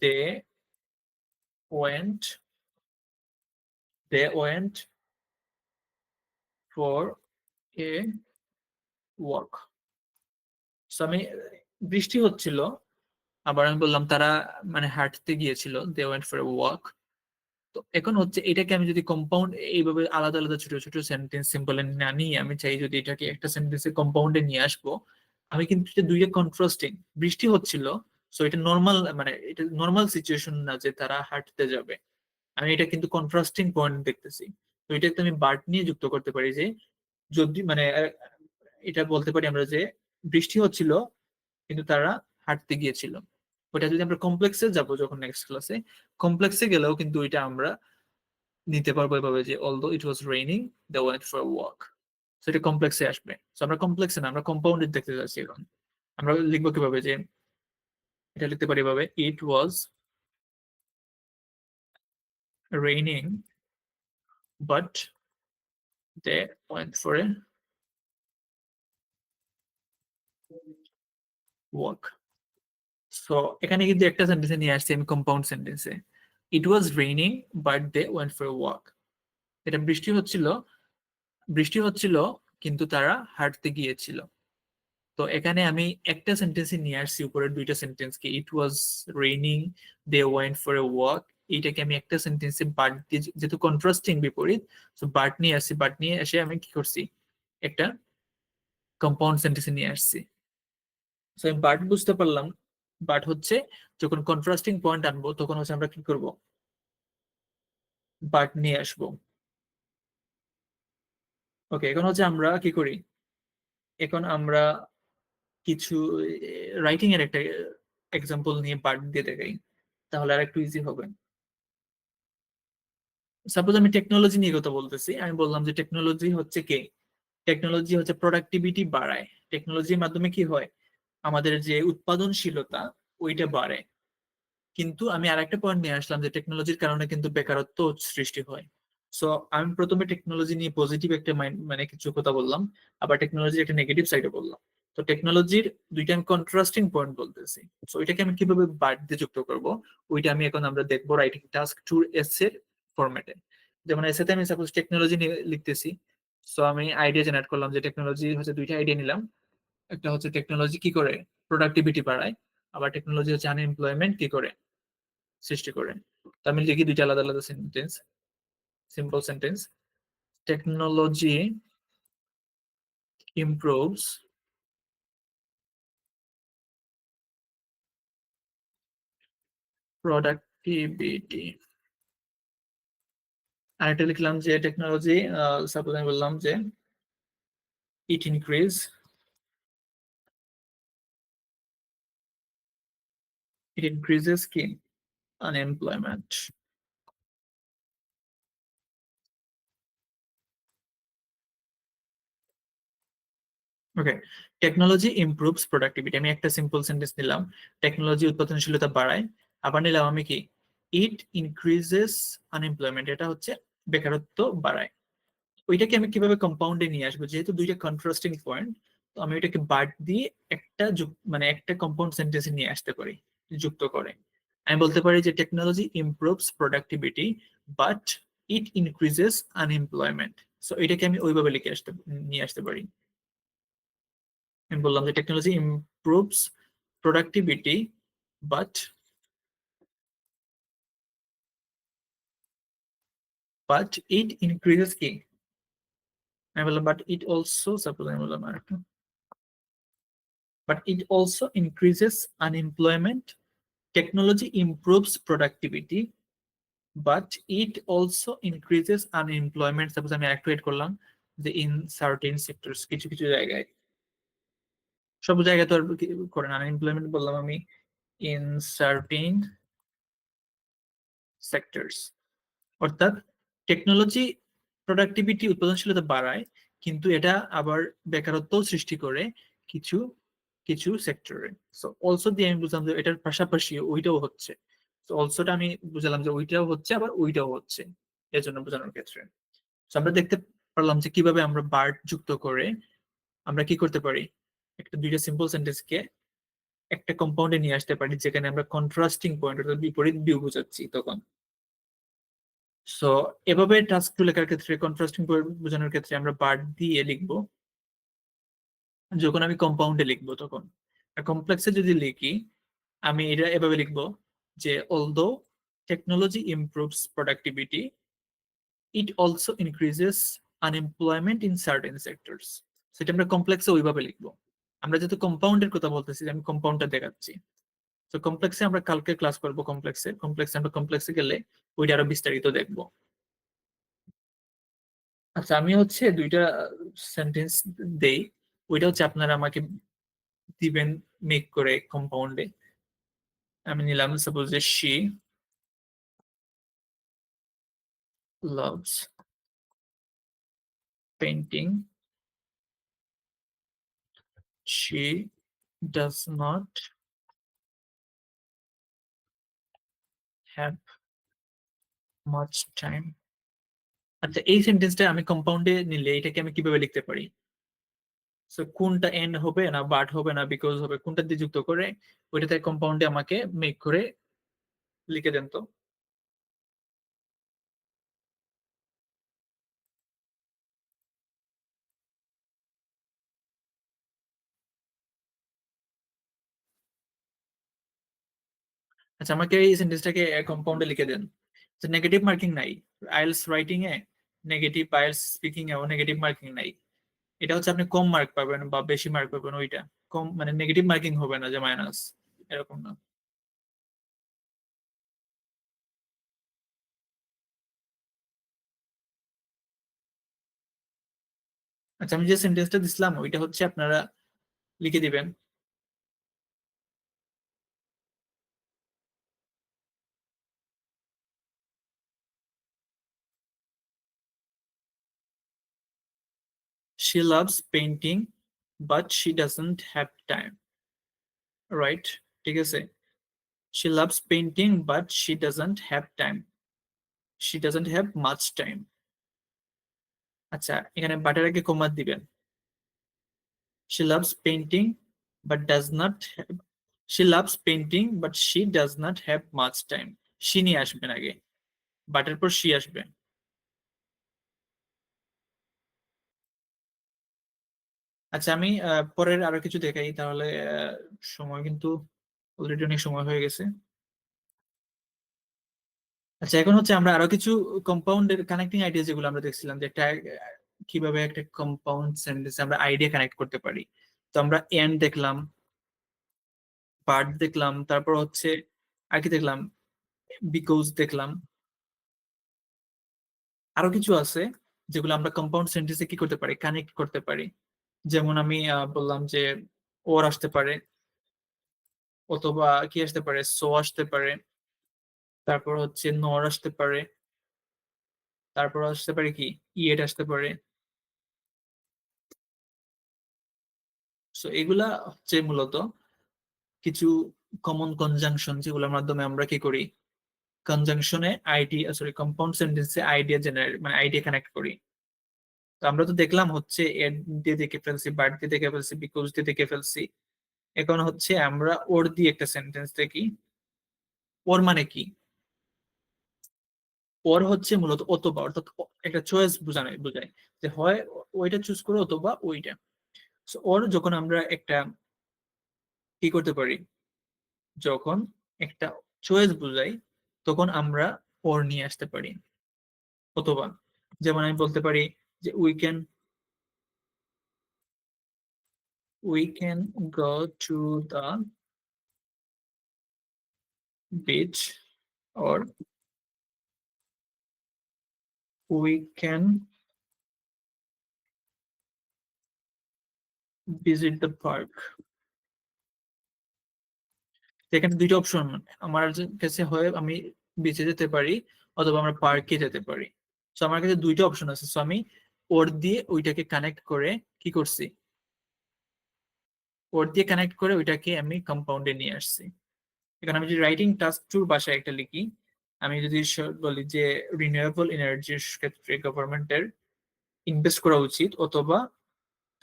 they went they went for a walk. আমি বৃষ্টি হচ্ছিল, আবার আমি বললাম তারা মানে হাঁটতে গিয়েছিল, they went for a walk. তো এখন হচ্ছে এটাকে আমি যদি কম্পাউন্ড এইভাবে আলাদা আলাদা ছোট ছোট সেন্টেন্স সিম্পল না নিয়ে আমি চাই যদি এটাকে একটা সেন্টেন্সে কম্পাউন্ডে নিয়ে আসবো, আমি কিন্তু এটা দুইটা কন্ট্রাস্টিং। বৃষ্টি হচ্ছিল, সো এটা নর্মাল, মানে এটা নর্মাল সিচুয়েশন না যে তারা হাঁটতে যাবে। আমি এটা কিন্তু কন্ট্রাস্টিং পয়েন্ট দেখতেছি। তো এটাকে আমি বার্ড নিয়ে যুক্ত করতে পারি যে যদি মানে এটা বলতে পারি আমরা যে বৃষ্টি হচ্ছিল কিন্তু তারা হাঁটতে গিয়েছিল। ওটা যদি আমরা কমপ্লেক্সে যাব যখন নেক্সট ক্লাসে, কমপ্লেক্সে গেলেও কিন্তু এটা আমরা নিতে পারবো এভাবে যে although it was raining they went for walk. সেটা কমপ্লেক্সে আসবে। তো আমরা কমপ্লেক্সে না, আমরা কম্পাউন্ডেড দেখতে যাচ্ছি এখন। আমরা লিখবো কিভাবে যে এটা লিখতে পারি ভাবে it was raining but they went for a walk. So এখানে কিন্তু একটা সেন্টেন্সে নিয়ে আসছি আমি কম্পাউন্ড সেন্টেন্সে। It was raining but they went for a walk. এটা বৃষ্টি হচ্ছিল কিন্তু তারা হাঁটতে গিয়েছিল। তো এখানে আমি একটা সেন্টেন্সে নিয়ে আসছি উপরের দুইটা সেন্টেন্সকে, it was raining they went for a walk. এইটাকে আমি একটা সেন্টেন্সে বাট দিয়ে, যেহেতু কন্ট্রাস্টিং বিপরীত, তো বাট নিয়ে আসছি। বাট নিয়ে এসে আমি কি করছি? একটা কম্পাউন্ড সেন্টেন্সে নিয়ে আসছি। তো আমি বাট বুঝতে পারলাম। বাট হচ্ছে যখন কন্ট্রাস্টিং পয়েন্ট আনবো তখন হচ্ছে আমরা কি করব? বাট নিয়ে আসবো। ওকে, এখন হচ্ছে আমরা কি করি? এখন আমরা কিছু রাইটিং এর একটা এক্সাম্পল নিয়ে বাট দিয়ে দেখাই, তাহলে আর একটু ইজি হবে। সাপোজ আমি টেকনোলজি নিয়ে কথা বলতেছি, আমি বললাম যে টেকনোলজি হচ্ছে কে? টেকনোলজি হচ্ছে প্রোডাক্টিভিটি বাড়ায়। টেকনোলজির মাধ্যমে কি হয়? আমাদের যে উৎপাদনশীলতা ওইটা বাড়ে। কিন্তু আমি আরেকটা পয়েন্ট নিয়ে আসলাম যে টেকনোলজির কারণে কিন্তু বেকারত্ব সৃষ্টি হয়। সো আমি প্রথমে টেকনোলজি নিয়ে পজিটিভ একটা মাইন্ড মানে কিছু কথা বললাম, আবার টেকনোলজির একটা নেগেটিভ সাইডে বললাম। তো টেকনোলজির দুইটা আমি কন্ট্রাস্টিং পয়েন্ট বলতেছি। সো এটাকে আমি কিভাবে বাদ দিয়ে যুক্ত করব, ওইটা আমি এখন আমরা দেখবো রাইটিং টাস্ক টু এস এর ফরম্যাটে। যেমন এসেতে আমি সাপোজ টেকনোলজি নিয়ে লিখতেছি, সো আমি আইডিয়া জেনারেট করলাম যে টেকনোলজি হচ্ছে দুইটা আইডিয়া নিলাম। একটা হচ্ছে টেকনোলজি কি করে প্রোডাক্টিভিটি বাড়ায়, আবার টেকনোলজি হচ্ছে আনএমপ্লয়মেন্ট কি করে সৃষ্টি করে। তো আমি লিখি দুইটা আলাদা আলাদা sentence, simple sentence. Technology improves productivity. আরেকটা লিখলাম যে টেকনোলজি, সাপোজ আমি বললাম যে ইট ইনক্রিজ ইট ইনক্রিজেস কি আনএমপ্লয়মেন্ট। ওকে, টেকনোলজি ইমপ্রুভস প্রোডাক্টিভিটি, আমি একটা সিম্পল সেন্টেন্স নিলাম। টেকনোলজি উৎপাদনশীলতা বাড়ায়, আবার নিলাম আমি কি ইট ইনক্রিজেস আনএমপ্লয়মেন্ট, এটা হচ্ছে বেকারত্ব বাড়ায়। ওইটাকে আমি কিভাবে কম্পাউন্ডে নিয়ে আসবো, যেহেতু দুইটা কন্ট্রাস্টিং পয়েন্ট, তো আমি ওইটাকে বাদ দিয়ে একটা মানে একটা কম্পাউন্ড সেন্টেন্সে নিয়ে আসতে পারি যুক্ত করে। আমি বলতে পারি যে technology improves productivity but it increases unemployment. So এটাকে আমি ওইভাবে নিয়ে আসতে পারি। আমি বললাম যে technology improves productivity but but it increases কি, আমি বললাম বাট ইট অলসো, সাপোজ আমি বললাম আর but it also increases unemployment. Technology improves productivity, but it also increases unemployment. Suppose আমি একটু এড করলাম যে in certain sectors, কিছু কিছু জায়গায়, সব জায়গায় তো আর করে না, আনএমপ্লয়মেন্ট বললাম আমি in certain sectors। অর্থাৎ টেকনোলজি প্রোডাক্টিভিটি উৎপাদনশীলতা বাড়ায়, কিন্তু এটা আবার বেকারত্ব সৃষ্টি করে কিছু কিছু সেক্টরে। সো অলসো দিয়ে আমি বুঝলাম যে এটার পাশাপাশি ওইটাও হচ্ছে। তো অলসোটা আমি বুঝলাম যে ওইটাও হচ্ছে আবার ওইটাও হচ্ছে, এর জন্য বোঝানোর ক্ষেত্রে। তো আমরা দেখতে পারলাম যে কিভাবে আমরা বার্ড যুক্ত করে আমরা কি করতে পারি, একটা দুইটা সিম্পল সেন্টেন্সকে একটা কম্পাউন্ডে নিয়ে আসতে পারি, যেখানে আমরা কন্ট্রাস্টিং পয়েন্ট অর্থাৎ বিপরীত ভিউ বোঝাচ্ছি তখন। সো এভাবে টাস্ক টু লেখার ক্ষেত্রে কন্ট্রাস্টিং বোঝানোর ক্ষেত্রে আমরা বার দিয়ে লিখবো, যখন আমি কম্পাউন্ডে লিখবো তখন। আর কমপ্লেক্সে যদি লিখি আমি এটা এভাবে লিখবো যে although technology improves productivity it also increases unemployment in certain sectors. সেটা আমরা কমপ্লেক্সে ওইভাবে লিখবো। আমরা যেহেতু কম্পাউন্ডের কথা বলতেছি, আমি কম্পাউন্ডটা দেখাচ্ছি। তো কমপ্লেক্সে আমরা কালকে ক্লাস করবো, কমপ্লেক্সে আমরা কমপ্লেক্সে গেলে ওইটা আরো বিস্তারিত দেখবো। আচ্ছা, আমি হচ্ছে দুইটা সেন্টেন্স দেই, ওইটা হচ্ছে আপনারা আমাকে দিবেন মেক করে কম্পাউন্ডে। আমি নিলাম সাপোজ যে she loves painting, she does not have much time. আচ্ছা, এই সেন্টেন্সটা আমি কম্পাউন্ডে নিলে এটাকে আমি কিভাবে লিখতে পারি? সো কোনটা এন্ড হবে না বাট হবে না বিকজ হবে, কোনটা দিয়ে যুক্ত করে ওইটাতে কম্পাউন্ডে আমাকে মেক করে লিখে দেন তো। আচ্ছা, আমাকে এই সেন্টেন্সটাকে কম্পাউন্ডে লিখে দেন। নেগেটিভ মার্কিং নাই, আইএলস রাইটিং এ নেগেটিভ, আইএলস স্পিকিং এও নেগেটিভ মার্কিং নাই। এটা হচ্ছে আপনি কম মার্ক পাবেন বা বেশি মার্ক পাবেন, ওইটা কম মানে নেগেটিভ মার্কিং হবে না যে মাইনাস, এরকম না। আচ্ছা, আমি যে সেন্টেন্সটা দিছিলাম ওইটা হচ্ছে আপনারা লিখে দিবেন। She loves painting but she doesn't have time, right? ঠিক আছে, she loves painting but she doesn't have time, she doesn't have much time. আচ্ছা, এখানে বাটের আগে কমা দিবেন। She loves painting but does not have, she loves painting but she does not have much time. she নিয়ে আসবেন আগে, বাটের পর she আসবে। আচ্ছা, আমি পরের আরো কিছু দেখাই তাহলে। সময় কিন্তু অলরেডি অনেক সময় হয়ে গেছে। আচ্ছা, এখন হচ্ছে আমরা আরো কিছু কম্পাউন্ডের কানেক্টিং আইডিয়া যেগুলো আমরা দেখছিলাম, যে একটা কিভাবে একটা কম্পাউন্ড সেন্টেন্সে আমরা আইডিয়া কানেক্ট করতে পারি। তো আমরা এন্ড দেখলাম, পার্ট দেখলাম, তারপর হচ্ছে আর কি দেখলাম, বিকজ দেখলাম। আরো কিছু আছে যেগুলো আমরা কম্পাউন্ড সেন্টেন্সে কি করতে পারি, কানেক্ট করতে পারি। যেমন আমি বললাম যে ওর আসতে পারে, অথবা কি আসতে পারে, সো আসতে পারে, তারপর হচ্ছে নর আসতে পারে, তারপর আসতে পারে কি, ইয়েট আসতে পারে। সো এগুলা হচ্ছে মূলত কিছু কমন কনজাংশন যেগুলোর মাধ্যমে আমরা কি করি, কনজাংশনে আইডিয়া, সরি কম্পাউন্ড সেন্টেন্সে আইডিয়া জেনারেট, মানে আইডিয়া কানেক্ট করি। তো আমরা তো দেখলাম হচ্ছে এর দিয়ে দেখে ফেলছি, বাট দিয়ে দেখে ফেলছি, বিকজ দিয়ে দেখে ফেলছি। এখন হচ্ছে আমরা ওর দিয়ে একটা সেন্টেন্স দেখি। ওর মানে কি? ওর হচ্ছে মূলত অথবা, অর্থাৎ একটা চয়েস বোঝানো, বোঝায় যে হয় ওইটা চুজ করো অথবা ওইটা। So, ওর যখন আমরা একটা কি করতে পারি, যখন একটা চয়েস বোঝাই, তখন আমরা ওর নিয়ে আসতে পারি অথবা। যেমন আমি বলতে পারি যে we can go to the beach, or we can visit the park. এখানে দুইটা অপশন আমার কাছে হয়, আমি বিচে যেতে পারি অথবা আমরা পার্কে যেতে পারি। তো আমার কাছে দুইটা অপশন আছে, সো আমি ওর দিয়ে ওইটাকে কানেক্ট করে কি করছি, ওর দিয়ে কানেক্ট করে ওইটাকে আমি কম্পাউন্ডে নিয়ে আসছি। এখন আমি যদি রাইটিং টাস্ক টুর বাসায় একটা লিখি, আমি যদি বলি যে রিনিউয়েবল এনার্জির ক্ষেত্রে গভর্নমেন্টের ইনভেস্ট করা উচিত, অথবা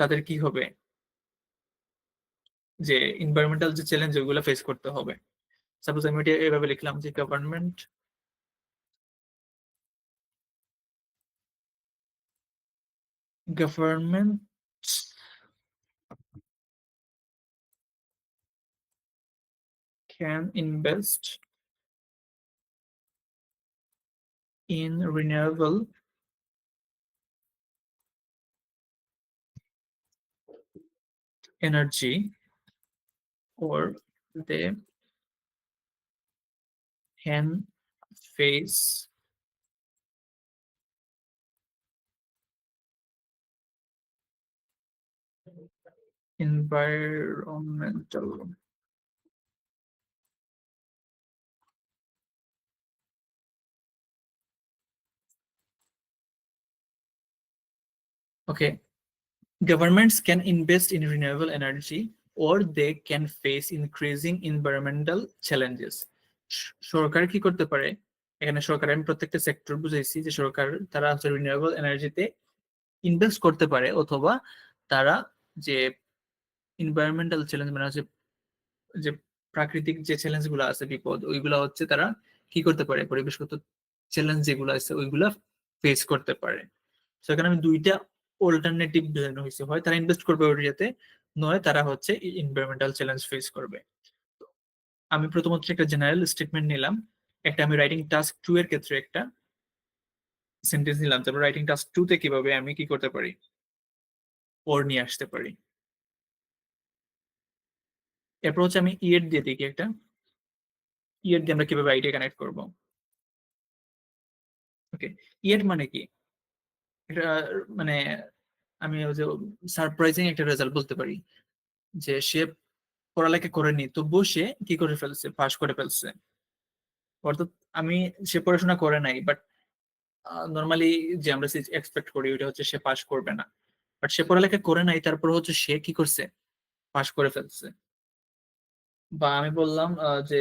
তাদের কি হবে, যে এনভায়রনমেন্টাল যে চ্যালেঞ্জ ওইগুলো ফেস করতে হবে। সাপোজ আমি এটা এভাবে লিখলাম যে government can invest in renewable energy, or they can face environmental. Okay, governments can invest in renewable energy, or they can face increasing environmental challenges. সরকার কি করতে পারে, এখানে সরকার আমি প্রত্যেকটা সেক্টর বুঝাইছি, যে সরকার তারা হচ্ছে রিনিউয়েবল এনার্জিতে ইনভেস্ট করতে পারে, অথবা তারা যে এনভায়রনমেন্টাল চ্যালেঞ্জ, মানে হচ্ছে যে প্রাকৃতিক যে চ্যালেঞ্জ গুলো আছে, বিপদ, ওইগুলা হচ্ছে তারা কি করতে পারে, পরিবেশগত চ্যালেঞ্জ যেগুলো আছে ওইগুলা ফেস করতে পারে। সেখানে আমি দুইটা অল্টারনেটিভ বোঝানো হয়েছে, হয় তারা ইনভেস্ট করবে ওর ইয়েতে, নয় তারা হচ্ছে এনভায়রনমেন্টাল চ্যালেঞ্জ ফেস করবে। আমি প্রথমত একটা জেনারেল স্টেটমেন্ট নিলাম, একটা আমি রাইটিং টাস্ক টু এর ক্ষেত্রে একটা সেন্টেন্স নিলাম, তারপর রাইটিং টাস্ক টু তে কিভাবে আমি কি করতে পারি, ওর নিয়ে আসতে পারি। এরপর হচ্ছে আমি ইয়ের দিয়ে দেখি একটা, ইয়ের দিয়ে আমরা কিভাবে আইডিয়া কানেক্ট করবো। ওকে, ইয়ের মানে কি, এটা মানে আমি ওই যে সারপ্রাইজিং একটা রেজাল্ট বলতে পারি, যে সে পড়ালেখা করেনি তবুও সে কি করে ফেলছে, পাশ করে ফেলছে। অর্থাৎ আমি, সে পড়াশোনা করে নাই বাট নর্মালি যে আমরা এক্সপেক্ট করি ওইটা হচ্ছে সে পাশ করবে না, বাট সে পড়ালেখা করে নাই, তারপর হচ্ছে সে কি করছে, পাশ করে ফেলছে। বা আমি বললাম যে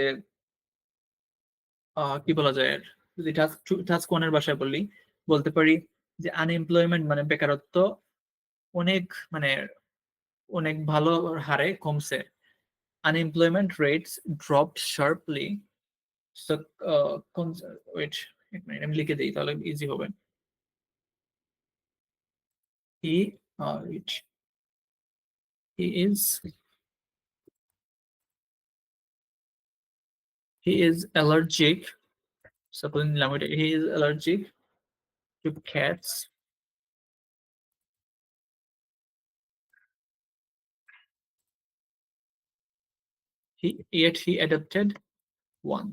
কি বলা যায় আর, যদি টাস্ক ওয়ানের ভাষায় বললি, বলতে পারি যে আনএমপ্লয়মেন্ট মানে বেকারত্ব অনেক, মানে অনেক ভালো হারে কমছে। Unemployment rates dropped sharply. Wait, এক মিনিট আমি লিখে দিই তাহলে ইজি হবে। ই he is he is allergic. Suppose নিলাম এটা, he is allergic to cats. Yet he adopted one.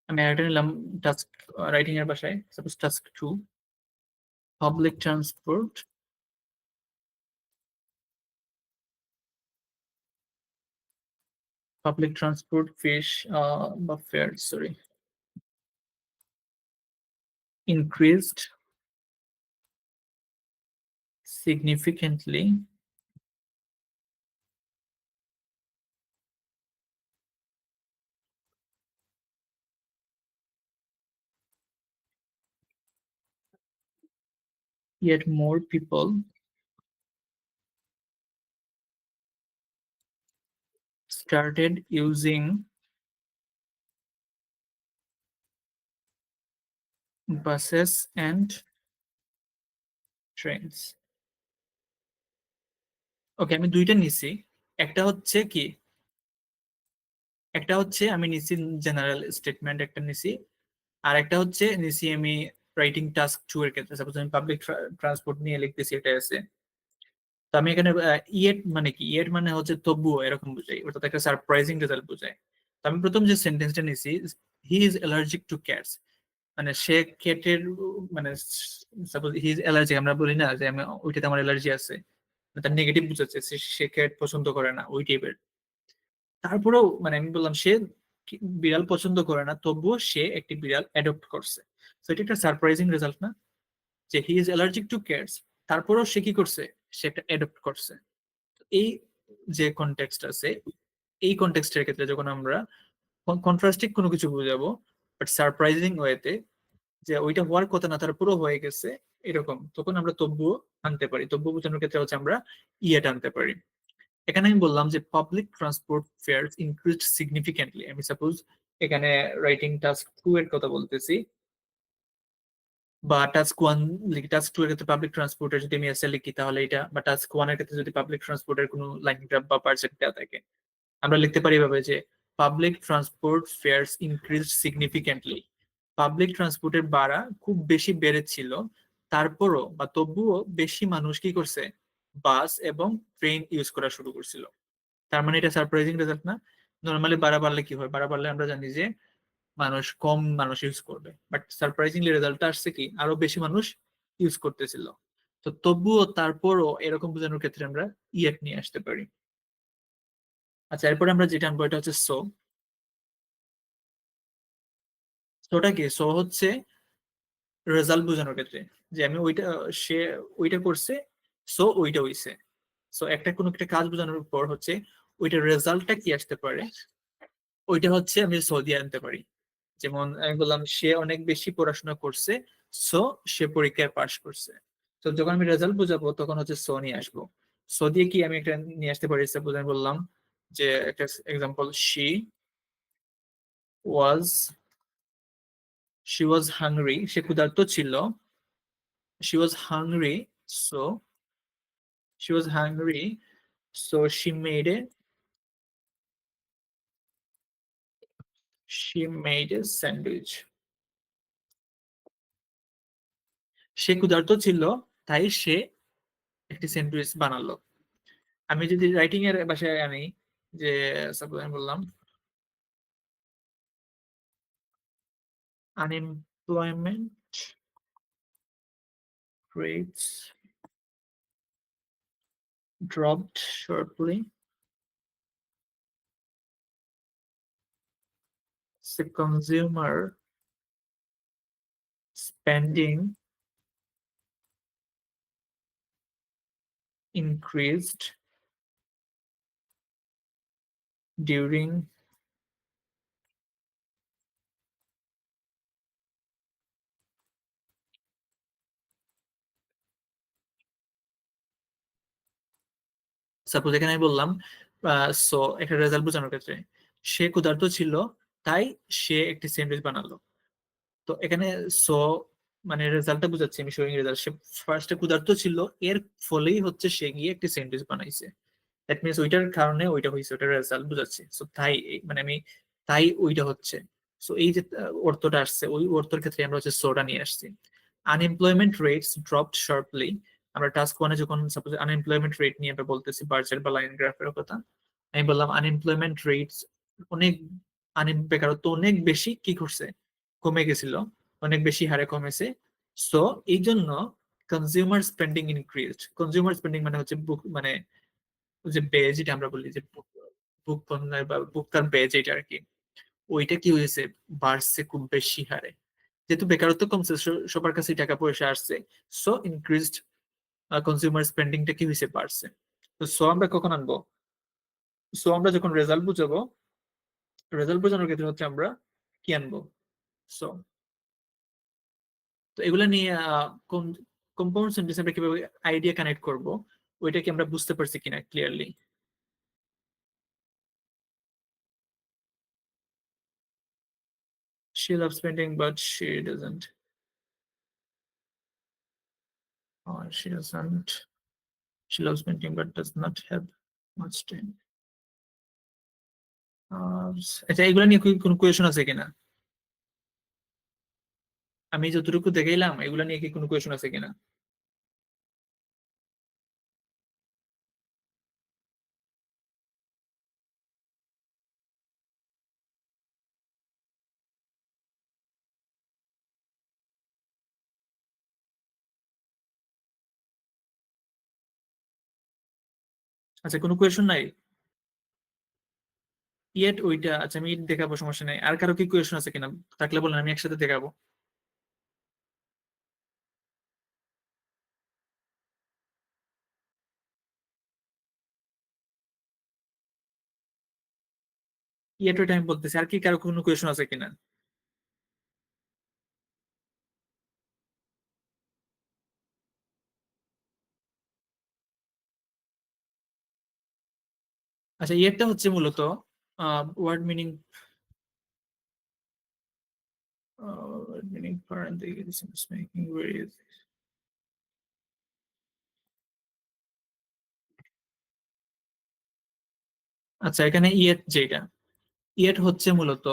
আমি আরেকটা নিলাম টাস্ক রাইটিং এর ভাষায়, suppose task 2, public transport fish বা fare, sorry, increased significantly yet more people started using buses and trains. ওকে, আমি দুইটা নিছি। একটা হচ্ছে কি, একটা হচ্ছে আমি নিছি জেনারেল স্টেটমেন্ট একটা নিছি, আর একটা হচ্ছে নিছি আমি রাইটিং টাস্ক 2 এর ক্ষেত্রে। সাপোজ আমি পাবলিক ট্রান্সপোর্ট নিয়ে লিখতেছি, এটা আছে। তো আমি এখানে ইয়েট মানে কি, ইয়েট মানে হচ্ছে তবুও এরকম বুঝাই, অর্থাৎ একটা সারপ্রাইজিং রেজাল্ট বোঝায়। তো আমি প্রথম যে সেন্টেন্সটা নিছি, he is allergic to cats, মানে সে কেটের, মানে সাপোজ হি ইজ অ্যালার্জিক, আমরা বলি না যে আমি ওইটাতে আমার অ্যালার্জি আছে, মানে তার নেগেটিভ বুঝাচ্ছে, সে ক্যাট পছন্দ করে না ওই টাইপের। তারপরেও মানে আমি বললাম সে বিড়াল পছন্দ করে না, তবুও সে একটি বিড়াল অ্যাডপ্ট করছে। তো এটা একটা সারপ্রাইজিং রেজাল্ট না, যে he is allergic to cats, তারপরেও সে কি করছে, সে একটা অ্যাডপ্ট করছে। এই যে কনটেক্সট আছে, এই কনটেক্সটের ক্ষেত্রে যখন আমরা কন্ট্রাস্টিং কোনো কিছু বুঝাবো, বাট সারপ্রাইজিং ওয়েতে, যে ওইটা হওয়ার কথা না তারপরেও হয়ে গেছে এরকম, তখন আমরা তবুও আনতে পারি। তবুও বোঝানোর ক্ষেত্রে হচ্ছে আমরা ইয়েটা আনতে পারি। এখানে আমি বললাম যে public transport fares increased significantly. আমি সাপোজ এখানে রাইটিং টাস্ক 2 এর কথা বলতেছি, বা টাস্ক 1 লিখি, টাস্ক 2 এর ক্ষেত্রে পাবলিক ট্রান্সপোর্টের যদি আমি এসে লিখি তাহলে এটা, বা টাস্ক 1 এর ক্ষেত্রে যদি পাবলিক ট্রান্সপোর্টের কোনো লাইন গ্রাফ বা পার্সেন্ট দেওয়া থাকে, আমরা লিখতে পারি এভাবে যে public transport fares increase significantly. Public ট্রান্সপোর্টের ভাড়া খুব বেশি বেড়েছিল, তারপরও বা তবুও বেশি মানুষ কি করছে, বাস এবং ট্রেন ইউজ করা শুরু করছিল। তার মানে এটা সারপ্রাইজিং রেজাল্ট না? নর্মালি ভাড়া বাড়লে কি হয়, ভাড়া বাড়লে আমরা জানি যে মানুষ ইউজ করবে, বাট সারপ্রাইজিংলি রেজাল্টটা আসছে কি আরো বেশি মানুষ ইউজ করতেছিল। তো তবুও তারপরও এরকম বোঝানোর ক্ষেত্রে আমরা ইয়েট নিয়ে আসতে পারি। আচ্ছা, এরপরে আমরা যেটা আনবো এটা হচ্ছে সো। সোটা কি, সো হচ্ছে রেজাল্ট বোঝানোর ক্ষেত্রে, যে আমি ওইটা, সে ওইটা করছে, সো ওইটা হইছে। সো একটা কোনো একটা কাজ বোঝানোর পর হচ্ছে ওইটা রেজাল্টটা কি আসতে পারে, ওইটা হচ্ছে আমি সো দিয়ে আনতে পারি। যেমন আমি বললাম সে অনেক বেশি পড়াশোনা করছে, সো সে পরীক্ষায় পাশ করছে। তো যখন আমি রেজাল্ট বোঝাবো তখন হচ্ছে সো নিয়ে আসবো। সো দিয়ে কি আমি একটা নিয়ে আসতে পারি, সাপোজ আমি বললাম যে একটা example, was she was hungry, সে ক্ষুধার্ত ছিল। she was hungry so she was hungry so she made a sandwich. সে ক্ষুধার্ত ছিল, তাই সে একটি স্যান্ডউইচ বানালো। আমি যদি রাইটিং এর ভাষায় আনি, যে সাপোজ আমি বললাম unemployment rates dropped sharply, so consumer spending increased during suppose এখানে আমি বললাম সো একটা রেজাল্ট বোঝানোর ক্ষেত্রে, সে ক্ষুধার্ত ছিল তাই সে একটি স্যান্ডউইচ বানালো। তো এখানে সো মানে রেজাল্টটা বুঝাচ্ছি আমি, শোয়িং রেজাল্ট। সে ফার্স্টে ক্ষুধার্ত ছিল, এর ফলেই হচ্ছে সে গিয়ে একটি সেন্টেন্স বানাইছে। দ্যাট মিনস ওইটার কারণে ওইটা হয়েছে, ওইটার রেজাল্ট বুঝাচ্ছি। সো তাই মানে আমি, তাই ওইটা হচ্ছে। সো এই যে অর্থটা আসছে, ওই অর্থের ক্ষেত্রে আমরা হচ্ছে সোটা নিয়ে আসছি। Unemployment rates dropped sharply. আমরা টাস্ক ওয়ানে যখন সাপোজ আনএমপ্লয়মেন্ট রেট নিয়ে আমরা বলতেছি, বার্জার বা লাইন গ্রাফের কথা, আমি বললাম আনএমপ্লয়মেন্ট রেটস অনেক, বেকারত্ব অনেক বেশি কি করছে, কমে গেছিল, অনেক বেশি হারে কমেছে। সো এই জন্য consumer spending increased. Consumer spending মানে হচ্ছে মানে যে ব্যয়, যেটা আমরা বলি যে বুক পণ্যের বা ভোক্তার ব্যয় যেটা আর কি, ওইটা কি হয়েছে, বাড়ছে খুব বেশি হারে। যেহেতু বেকারত্ব কমছে, সবার কাছে টাকা পয়সা আসছে, সো ইনক্রিজড কনজিউমার স্পেন্ডিংটা কি হয়েছে, বাড়ছে। তো সো আমরা কখন আনবো, সো আমরা যখন রেজাল্ট বুঝাবো, রেজাল্ট বোঝানোর ক্ষেত্রে হচ্ছে আমরা কি আনবো, সো। তো এগুলা নিয়ে কোন কম্পাউন্ড সেন্টেন্স আমরা কিভাবে আইডিয়া কানেক্ট করব, ওইটা কি আমরা বুঝতে পারছি কিনা clearly? She loves painting but she doesn't, or she doesn't, she loves painting but does not have much time. আচ্ছা, এগুলা নিয়ে কি কোনো কোয়েশন আছে কিনা? আমি যতটুকু দেখাইলাম এগুলা নিয়ে কি কোনো কোয়েশন আছে কিনা? আচ্ছা, কোনো কোয়েশন নাই? ইয়েট ওইটা, আচ্ছা আমি ইট দেখাবো, সমস্যা নাই। আর কারো কি কোয়েশন আছে কিনা? থাকলে বলেন, আমি একসাথে দেখাবো। ইয়েট ওইটা আমি বলতেছি, আর কি কারো কোনো কোয়েশন আছে কিনা? আচ্ছা, ইয়েটটা হচ্ছে মূলত word meaning, word meaning parentheses making various। আচ্ছা, এখানে ইয়েট যেটা, ইয়েট হচ্ছে মূলত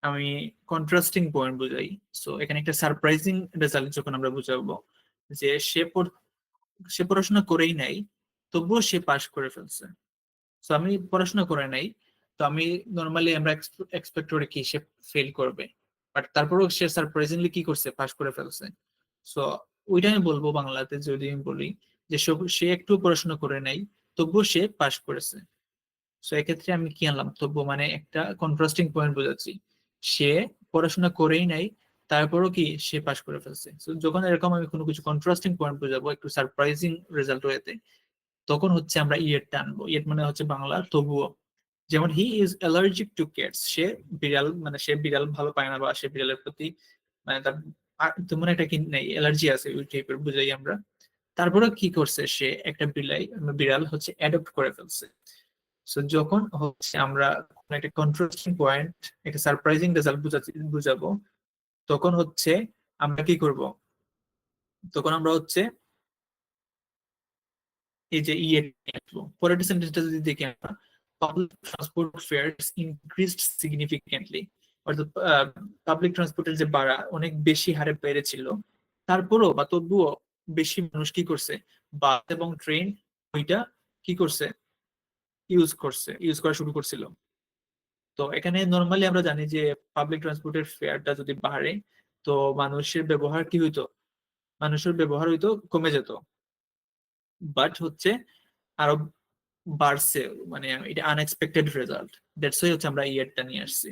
আমি কন্ট্রাস্টিং পয়েন্ট বুঝাই। সো এখানে একটা সারপ্রাইজিং রেজাল্ট যখন আমরা বুঝাবো, যে সে পড়াশোনা করেই নাই, তবুও সে পাশ করে ফেলছে। তো আমি পড়াশোনা করে নাই, তো আমি নর্মালি আমরা এক্সপেক্ট করি কি সে ফেল করবে, বাট তারপরেও সে সারপ্রাইজিংলি কি করছে, পাশ করে ফেলছে। সো ওইটা আমি বলবো বাংলাতে, যদি আমি বলি যে সে একটু পড়াশোনা করে নাই, তবুও সে পাশ করেছে। সো এক্ষেত্রে আমি কি আনলাম, তবুও মানে একটা কন্ট্রাস্টিং পয়েন্ট বোঝাচ্ছি। সে পড়াশোনা করেই নাই, তারপরও কি সে পাশ করে ফেলছে। So, যখন এরকম আমি কোনো কিছু কন্ট্রাস্টিং পয়েন্ট বোঝাবো, একটু সারপ্রাইজিং রেজাল্ট হয়েছে, তখন হচ্ছে আমরা ইয়েট আনবো। ইয়েট মানে হচ্ছে বাংলা তবুও। যেমন he is allergic to cats, সে বিড়াল, মানে সে বিড়াল ভালো পায় না, বা সে বিড়ালের প্রতি মানে তার তেমন একটা কি নেই, অ্যালার্জি আছে ওই টাইপের বুঝাই আমরা। তারপরে কি করছে, সে একটা বিড়াল হচ্ছে অ্যাডপ্ট করে ফেলছে। সো যখন হচ্ছে আমরা কোনো একটা কন্ট্রাস্টিং পয়েন্ট, একটা সারপ্রাইজিং রেজাল্ট বুঝাবো, তখন হচ্ছে আমরা কি করব, তখন আমরা হচ্ছে এই যে ইয়ে আসবো। পরের সেন্টেন্সটা যদি দেখি আমরা, public transport fares increased significantly, অর্থাৎ পাবলিক ট্রান্সপোর্টের যে ভাড়া অনেক বেশি হারে বেড়েছিল, তারপরও বা তবুও বেশি মানুষ কি করছে, বাস এবং ট্রেন ওইটা কি করছে, ইউজ করা শুরু করছিল। তো এখানে নর্মালি আমরা জানি যে পাবলিক ট্রান্সপোর্টের ফেয়ারটা যদি বাড়ে, তো মানুষের ব্যবহার কি হইতো, মানুষের ব্যবহার হইতো কমে যেত। বাট হচ্ছে আরো বাড়ছে, মানে এটা আনএক্সপেক্টেড রেজাল্ট। দ্যাটস ওয়াই হচ্ছে আমরা ইয়ারটা নিয়ে আসছি।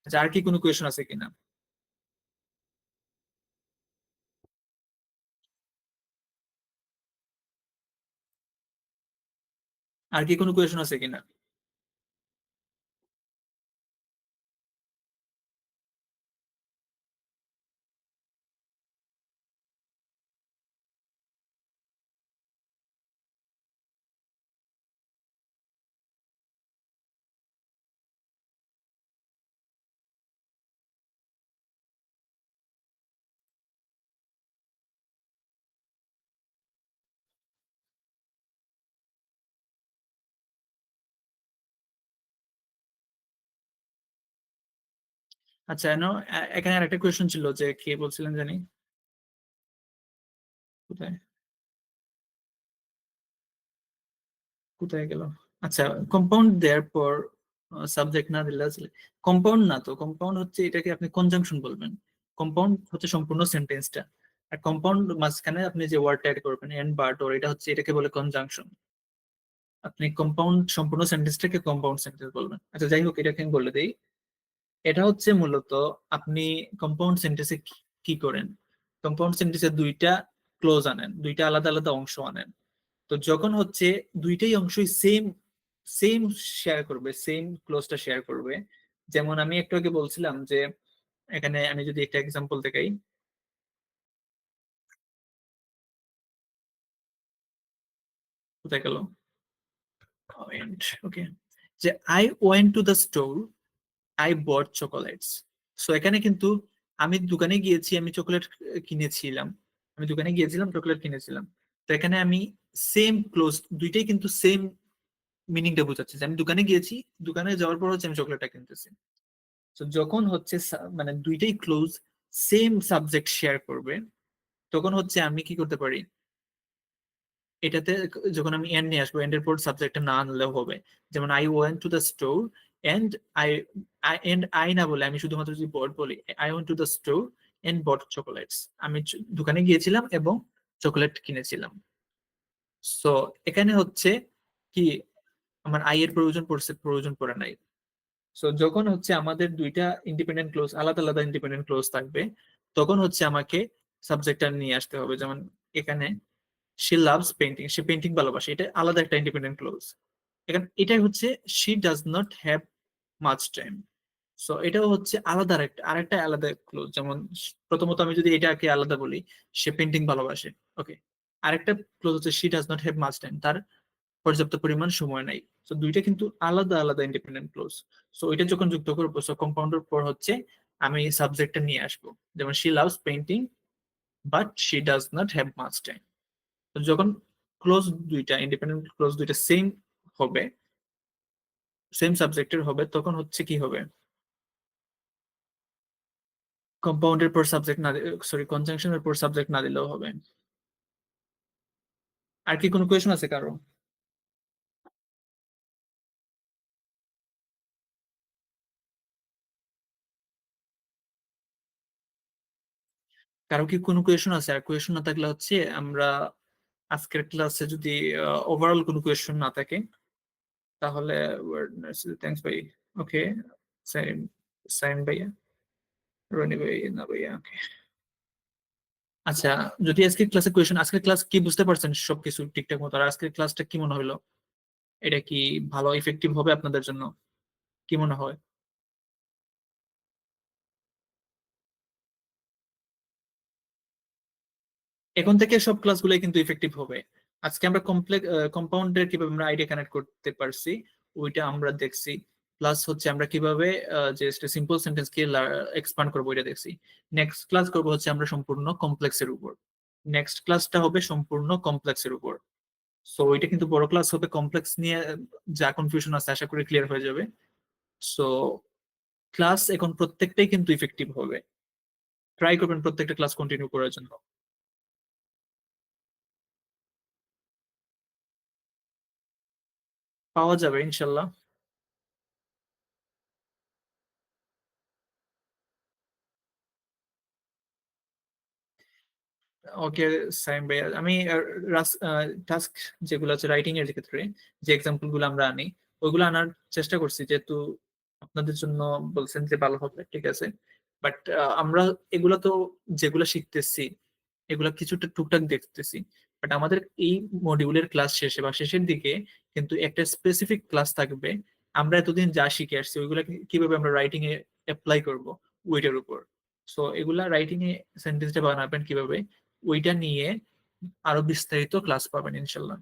আচ্ছা, আর কি কোনো কোয়েশন আছে কিনা? আর কি কোনো কোয়েশন আছে কিনা? আচ্ছা এখানে আরেকটা কোয়েশ্চেন ছিল যে কি বলছিলেন জানি, কোথায় কোথায় গেল? আচ্ছা, কম্পাউন্ড দেওয়ার পর সাবজেক্ট না দিলে আসলে কম্পাউন্ড না, তো কম্পাউন্ড হচ্ছে এটাকে আপনি কনজাংশন বলবেন। কম্পাউন্ড হচ্ছে সম্পূর্ণ সেন্টেন্সটা, আর কম্পাউন্ড মাঝখানে আপনি যে ওয়ার্ডটা অ্যাড করবেন এন্ড বাট ওর, এটা হচ্ছে এটাকে বলে কনজাংশন। আপনি কম্পাউন্ড সম্পূর্ণ সেন্টেন্সটাকে কম্পাউন্ড সেন্টেন্স বলবেন। আচ্ছা যাই হোক, এটাকে আমি বলে দিই। এটা হচ্ছে মূলত আপনি কম্পাউন্ড সেন্টেন্সে কি করেন, কম্পাউন্ড সেন্টেন্সে দুইটা ক্লোজ আনেন, দুইটা আলাদা আলাদা অংশ আনেন। তো যখন হচ্ছে দুইটাই অংশই সেম সেম শেয়ার করবে, সেম ক্লোজটা শেয়ার করবে। যেমন আমি একটু আগে বলছিলাম যে এখানে আমি যদি একটা এক্সাম্পল দেখাই, কোথায় গেল, ওকে, যে I went to the store, I bought chocolates. So এখানে কিন্তু আমি দোকানে গিয়েছি, আমি চকোলেট কিনেছিলাম, আমি দোকানে গিয়েছিলাম চকোলেট কিনেছিলাম। তো এখানে আমি সেম ক্লোজ, দুইটাই কিন্তু সেম মিনিংটা বোঝাচ্ছে যে আমি দোকানে গিয়েছি, দোকানে যাওয়ার পর হচ্ছে আমি চকলেটটা কিনতেছি। তো যখন হচ্ছে মানে দুইটাই ক্লোজ সেম সাবজেক্ট শেয়ার করবে, তখন হচ্ছে আমি কি করতে পারি, এটাতে যখন আমি এন্ড নিয়ে আসবো, এন্ডের পর সাবজেক্টটা না আনলেও হবে। যেমন I went to the store and I, I না বলে আমি শুধুমাত্র যদি বট বলি, I went to the store and bought chocolates, আমি দোকানে গিয়েছিলাম এবং চকোলেট কিনেছিলাম। সো এখানে হচ্ছে কি, আমার আই এর প্রয়োজন পড়ছে, প্রয়োজন পড়ে নাই। সো যখন হচ্ছে আমাদের দুইটা ইন্ডিপেন্ডেন্ট ক্লোজ, আলাদা আলাদা ইন্ডিপেন্ডেন্ট ক্লোজ থাকবে, তখন হচ্ছে আমাকে সাবজেক্টটা নিয়ে আসতে হবে। যেমন এখানে she loves painting, say painting ভালোবাসে, এটা আলাদা একটা ইন্ডিপেন্ডেন্ট ক্লোজ। এখানে এটাই হচ্ছে she does not have much time. So এটাও হচ্ছে আলাদা আরেকটা আলাদা ক্লোজ। যেমন প্রথমত আমি যদি এটাকে আলাদা বলি, সে পেন্টিং ভালোবাসে, ওকে। আরেকটা ক্লোজ হচ্ছে she does not have much time, তার পর্যাপ্ত পরিমাণ সময় নাই। তো দুইটা কিন্তু আলাদা আলাদা ইন্ডিপেন্ডেন্ট ক্লোজ। সো এটা যখন যুক্ত করবো, সো কম্পাউন্ডের পর হচ্ছে আমি সাবজেক্টটা নিয়ে আসবো। যেমন she loves painting but she does not have much time. তো যখন ক্লোজ দুইটা, ইন্ডিপেন্ডেন্ট ক্লোজ দুইটা সেম হবে, সেম সাবজেক্টের হবে, তখন হচ্ছে কি হবে, কম্পাউন্ডের পর সাবজেক্ট না, সরি কনজাংশনের পর সাবজেক্ট না দিলেও হবে। আর কি কোনো কোয়েশন আছে কারো? কারো কি কোনো কোয়েশন আছে? আর কোয়েশন না থাকলে হচ্ছে আমরা আজকের ক্লাসে যদি ওভারঅল কোনো কোয়েশন না থাকে, তাহলে থ্যাংকস ভাই, ওকে, সাইন, সাইন ভাইয়া, রনি ভাই না ভাইয়া, ওকে। আচ্ছা, যদি আজকের ক্লাসে কোয়েশন, আজকের ক্লাস কি বুঝতে পারছেন সবকিছু ঠিকঠাক মতো? আর আজকের ক্লাসটা কি মনে হলো, এটা কি ভালো ইফেক্টিভ হবে আপনাদের জন্য, কি মনে হয়? এখন থেকে সব ক্লাসগুলোই কিন্তু ইফেক্টিভ হবে। আজকে আমরা কম্পাউন্ডের কিভাবে আমরা আইডিয়া কানেক্ট করতে পারছি ওইটা আমরা দেখছি। প্লাস হচ্ছে আমরা কিভাবে যে সিম্পল সেন্টেন্স কে এক্সপান্ড করবো এটা দেখছি। নেক্সট ক্লাস করবো হচ্ছে আমরা সম্পূর্ণ কমপ্লেক্সের উপর, নেক্সট ক্লাসটা হবে সম্পূর্ণ কমপ্লেক্সের উপর। সো এটা কিন্তু বড় ক্লাস হবে, কমপ্লেক্স নিয়ে যা কনফিউশন আছে আশা করি ক্লিয়ার হয়ে যাবে। সো ক্লাস এখন প্রত্যেকটাই কিন্তু ইফেক্টিভ হবে, ট্রাই করবেন প্রত্যেকটা ক্লাস কন্টিনিউ করার জন্য। পাওয়া যাবে ইনশাল্লাহ। ওকে সাইম ভাই, আমি টাস্ক যেগুলো আছে রাইটিং এর ক্ষেত্রে, যে এক্সাম্পল গুলো আমরা আনি, ওইগুলো আনার চেষ্টা করছি, যেহেতু আপনাদের জন্য বলছেন যে ভালো হবে, ঠিক আছে। বাট আমরা এগুলা তো যেগুলো শিখতেছি, এগুলা কিছুটা টুকটাক দেখতেছি। বাট আমাদের এই মডিউলের ক্লাস শেষে বা শেষের দিকে কিন্তু একটা স্পেসিফিক ক্লাস থাকবে, আমরা এতদিন যা শিখে আসছি ওইগুলা কিভাবে আমরা রাইটিং এ অ্যাপ্লাই করব ওইটার উপর। সো এগুলা রাইটিং এ সেন্টেন্সটা বানাবেন কিভাবে, ওইটা নিয়ে আরো বিস্তারিত ক্লাস পাবেন ইনশাল্লাহ।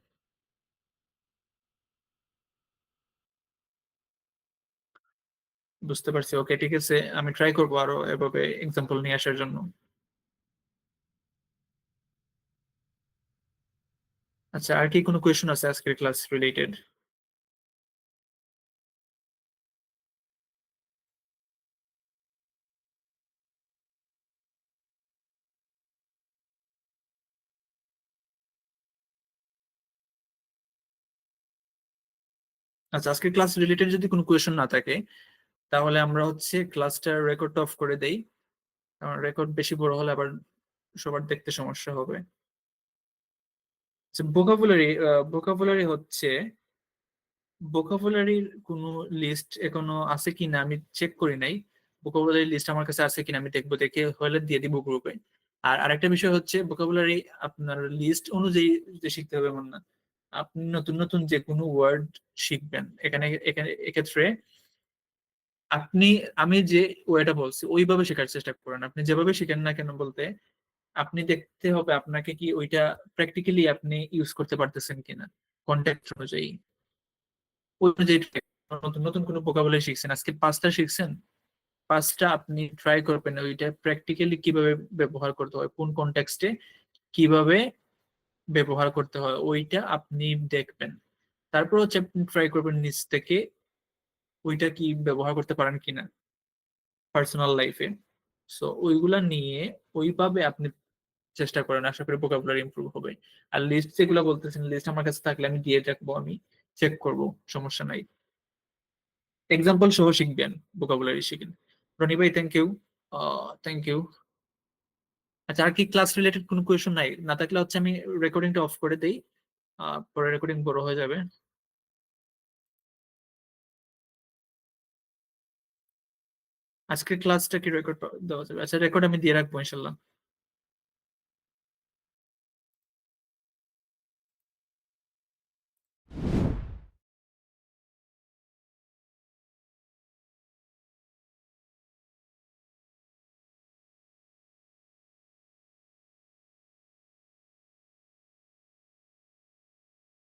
বুঝতে পারছি, ওকে ঠিক আছে, আমি ট্রাই করবো আরো এভাবে এক্সাম্পল নিয়ে আসার জন্য। আচ্ছা, আর কি কোনো কোয়েশন আছে আজকের ক্লাস রিলেটেড? আচ্ছা, আজকে ক্লাস রিলেটেড যদি কোনো কোয়েশন না থাকে তাহলে আমরা হচ্ছে ক্লাসটা রেকর্ড অফ করে দেই, কারণ রেকর্ড বেশি বড় হলে আবার সবার দেখতে সমস্যা হবে। ভোকাবুলারি, ভোকাবুলারি হচ্ছে, ভোকাবুলারির কোনো লিস্ট এখনো আছে কিনা আমি চেক করি নাই। ভোকাবুলারি লিস্ট আমার কাছে আছে কিনা আমি দেখবো, দেখে হলে দিয়ে দিব গ্রুপে। আর আরেকটা বিষয় হচ্ছে ভোকাবুলারি আপনার লিস্ট অনুযায়ী যে শিখতে হবে এমন না। আপনি নতুন নতুন যে কোনো ওয়ার্ড শিখবেন এখানে এখানে এক্ষেত্রে আপনি, আমি যে ওয়েটা বলছি ওইভাবে শেখার চেষ্টা করেন। আপনি যেভাবে শিখেন না কেন বলতে, আপনি দেখতে হবে আপনাকে কি ওইটা প্র্যাকটিক্যালি আপনি ইউজ করতে পারতেছেন কিনা কন্টেক্ট অনুযায়ী। ওই অনুযায়ী নতুন নতুন কোনো ভোকাবুলারি শিখছেন, আজকে 5টা শিখছেন, 5টা আপনি ট্রাই করবেন ওইটা প্র্যাকটিক্যালি কিভাবে ব্যবহার করতে হয়, কোন কনটেক্সটে কিভাবে ব্যবহার করতে হয় ওইটা আপনি দেখবেন। তারপর হচ্ছে আপনি ট্রাই করবেন নিজ থেকে ওইটা কি ব্যবহার করতে পারেন কিনা পার্সোনাল লাইফে। সো ওইগুলা নিয়ে ওইভাবে আপনি চেষ্টা করেন, আশা করি ভোকাবুলারি ইমপ্রুভ হবে। আর লিস্ট যেগুলো বলতেছেন লিস্ট আমার কাছে থাকলে আমি দিয়ে রাখবো, আমি চেক করব, সমস্যা নাই। এক্সাম্পল সহ শিখবেন, ভোকাবুলারি শিখেন। রনি ভাই, থ্যাংক ইউ। Thank you. আচ্ছা, আর কি ক্লাস রিলেটেড কোনো কোয়েশন নাই? না থাকলে হচ্ছে আমি রেকর্ডিংটা অফ করে দেই, পরে রেকর্ডিং বড় হয়ে যাবে। আজকের ক্লাসটা কি রেকর্ড দেওয়া যাবে? আচ্ছা, রেকর্ড আমি দিয়ে রাখবো ইনশাল্লাহ।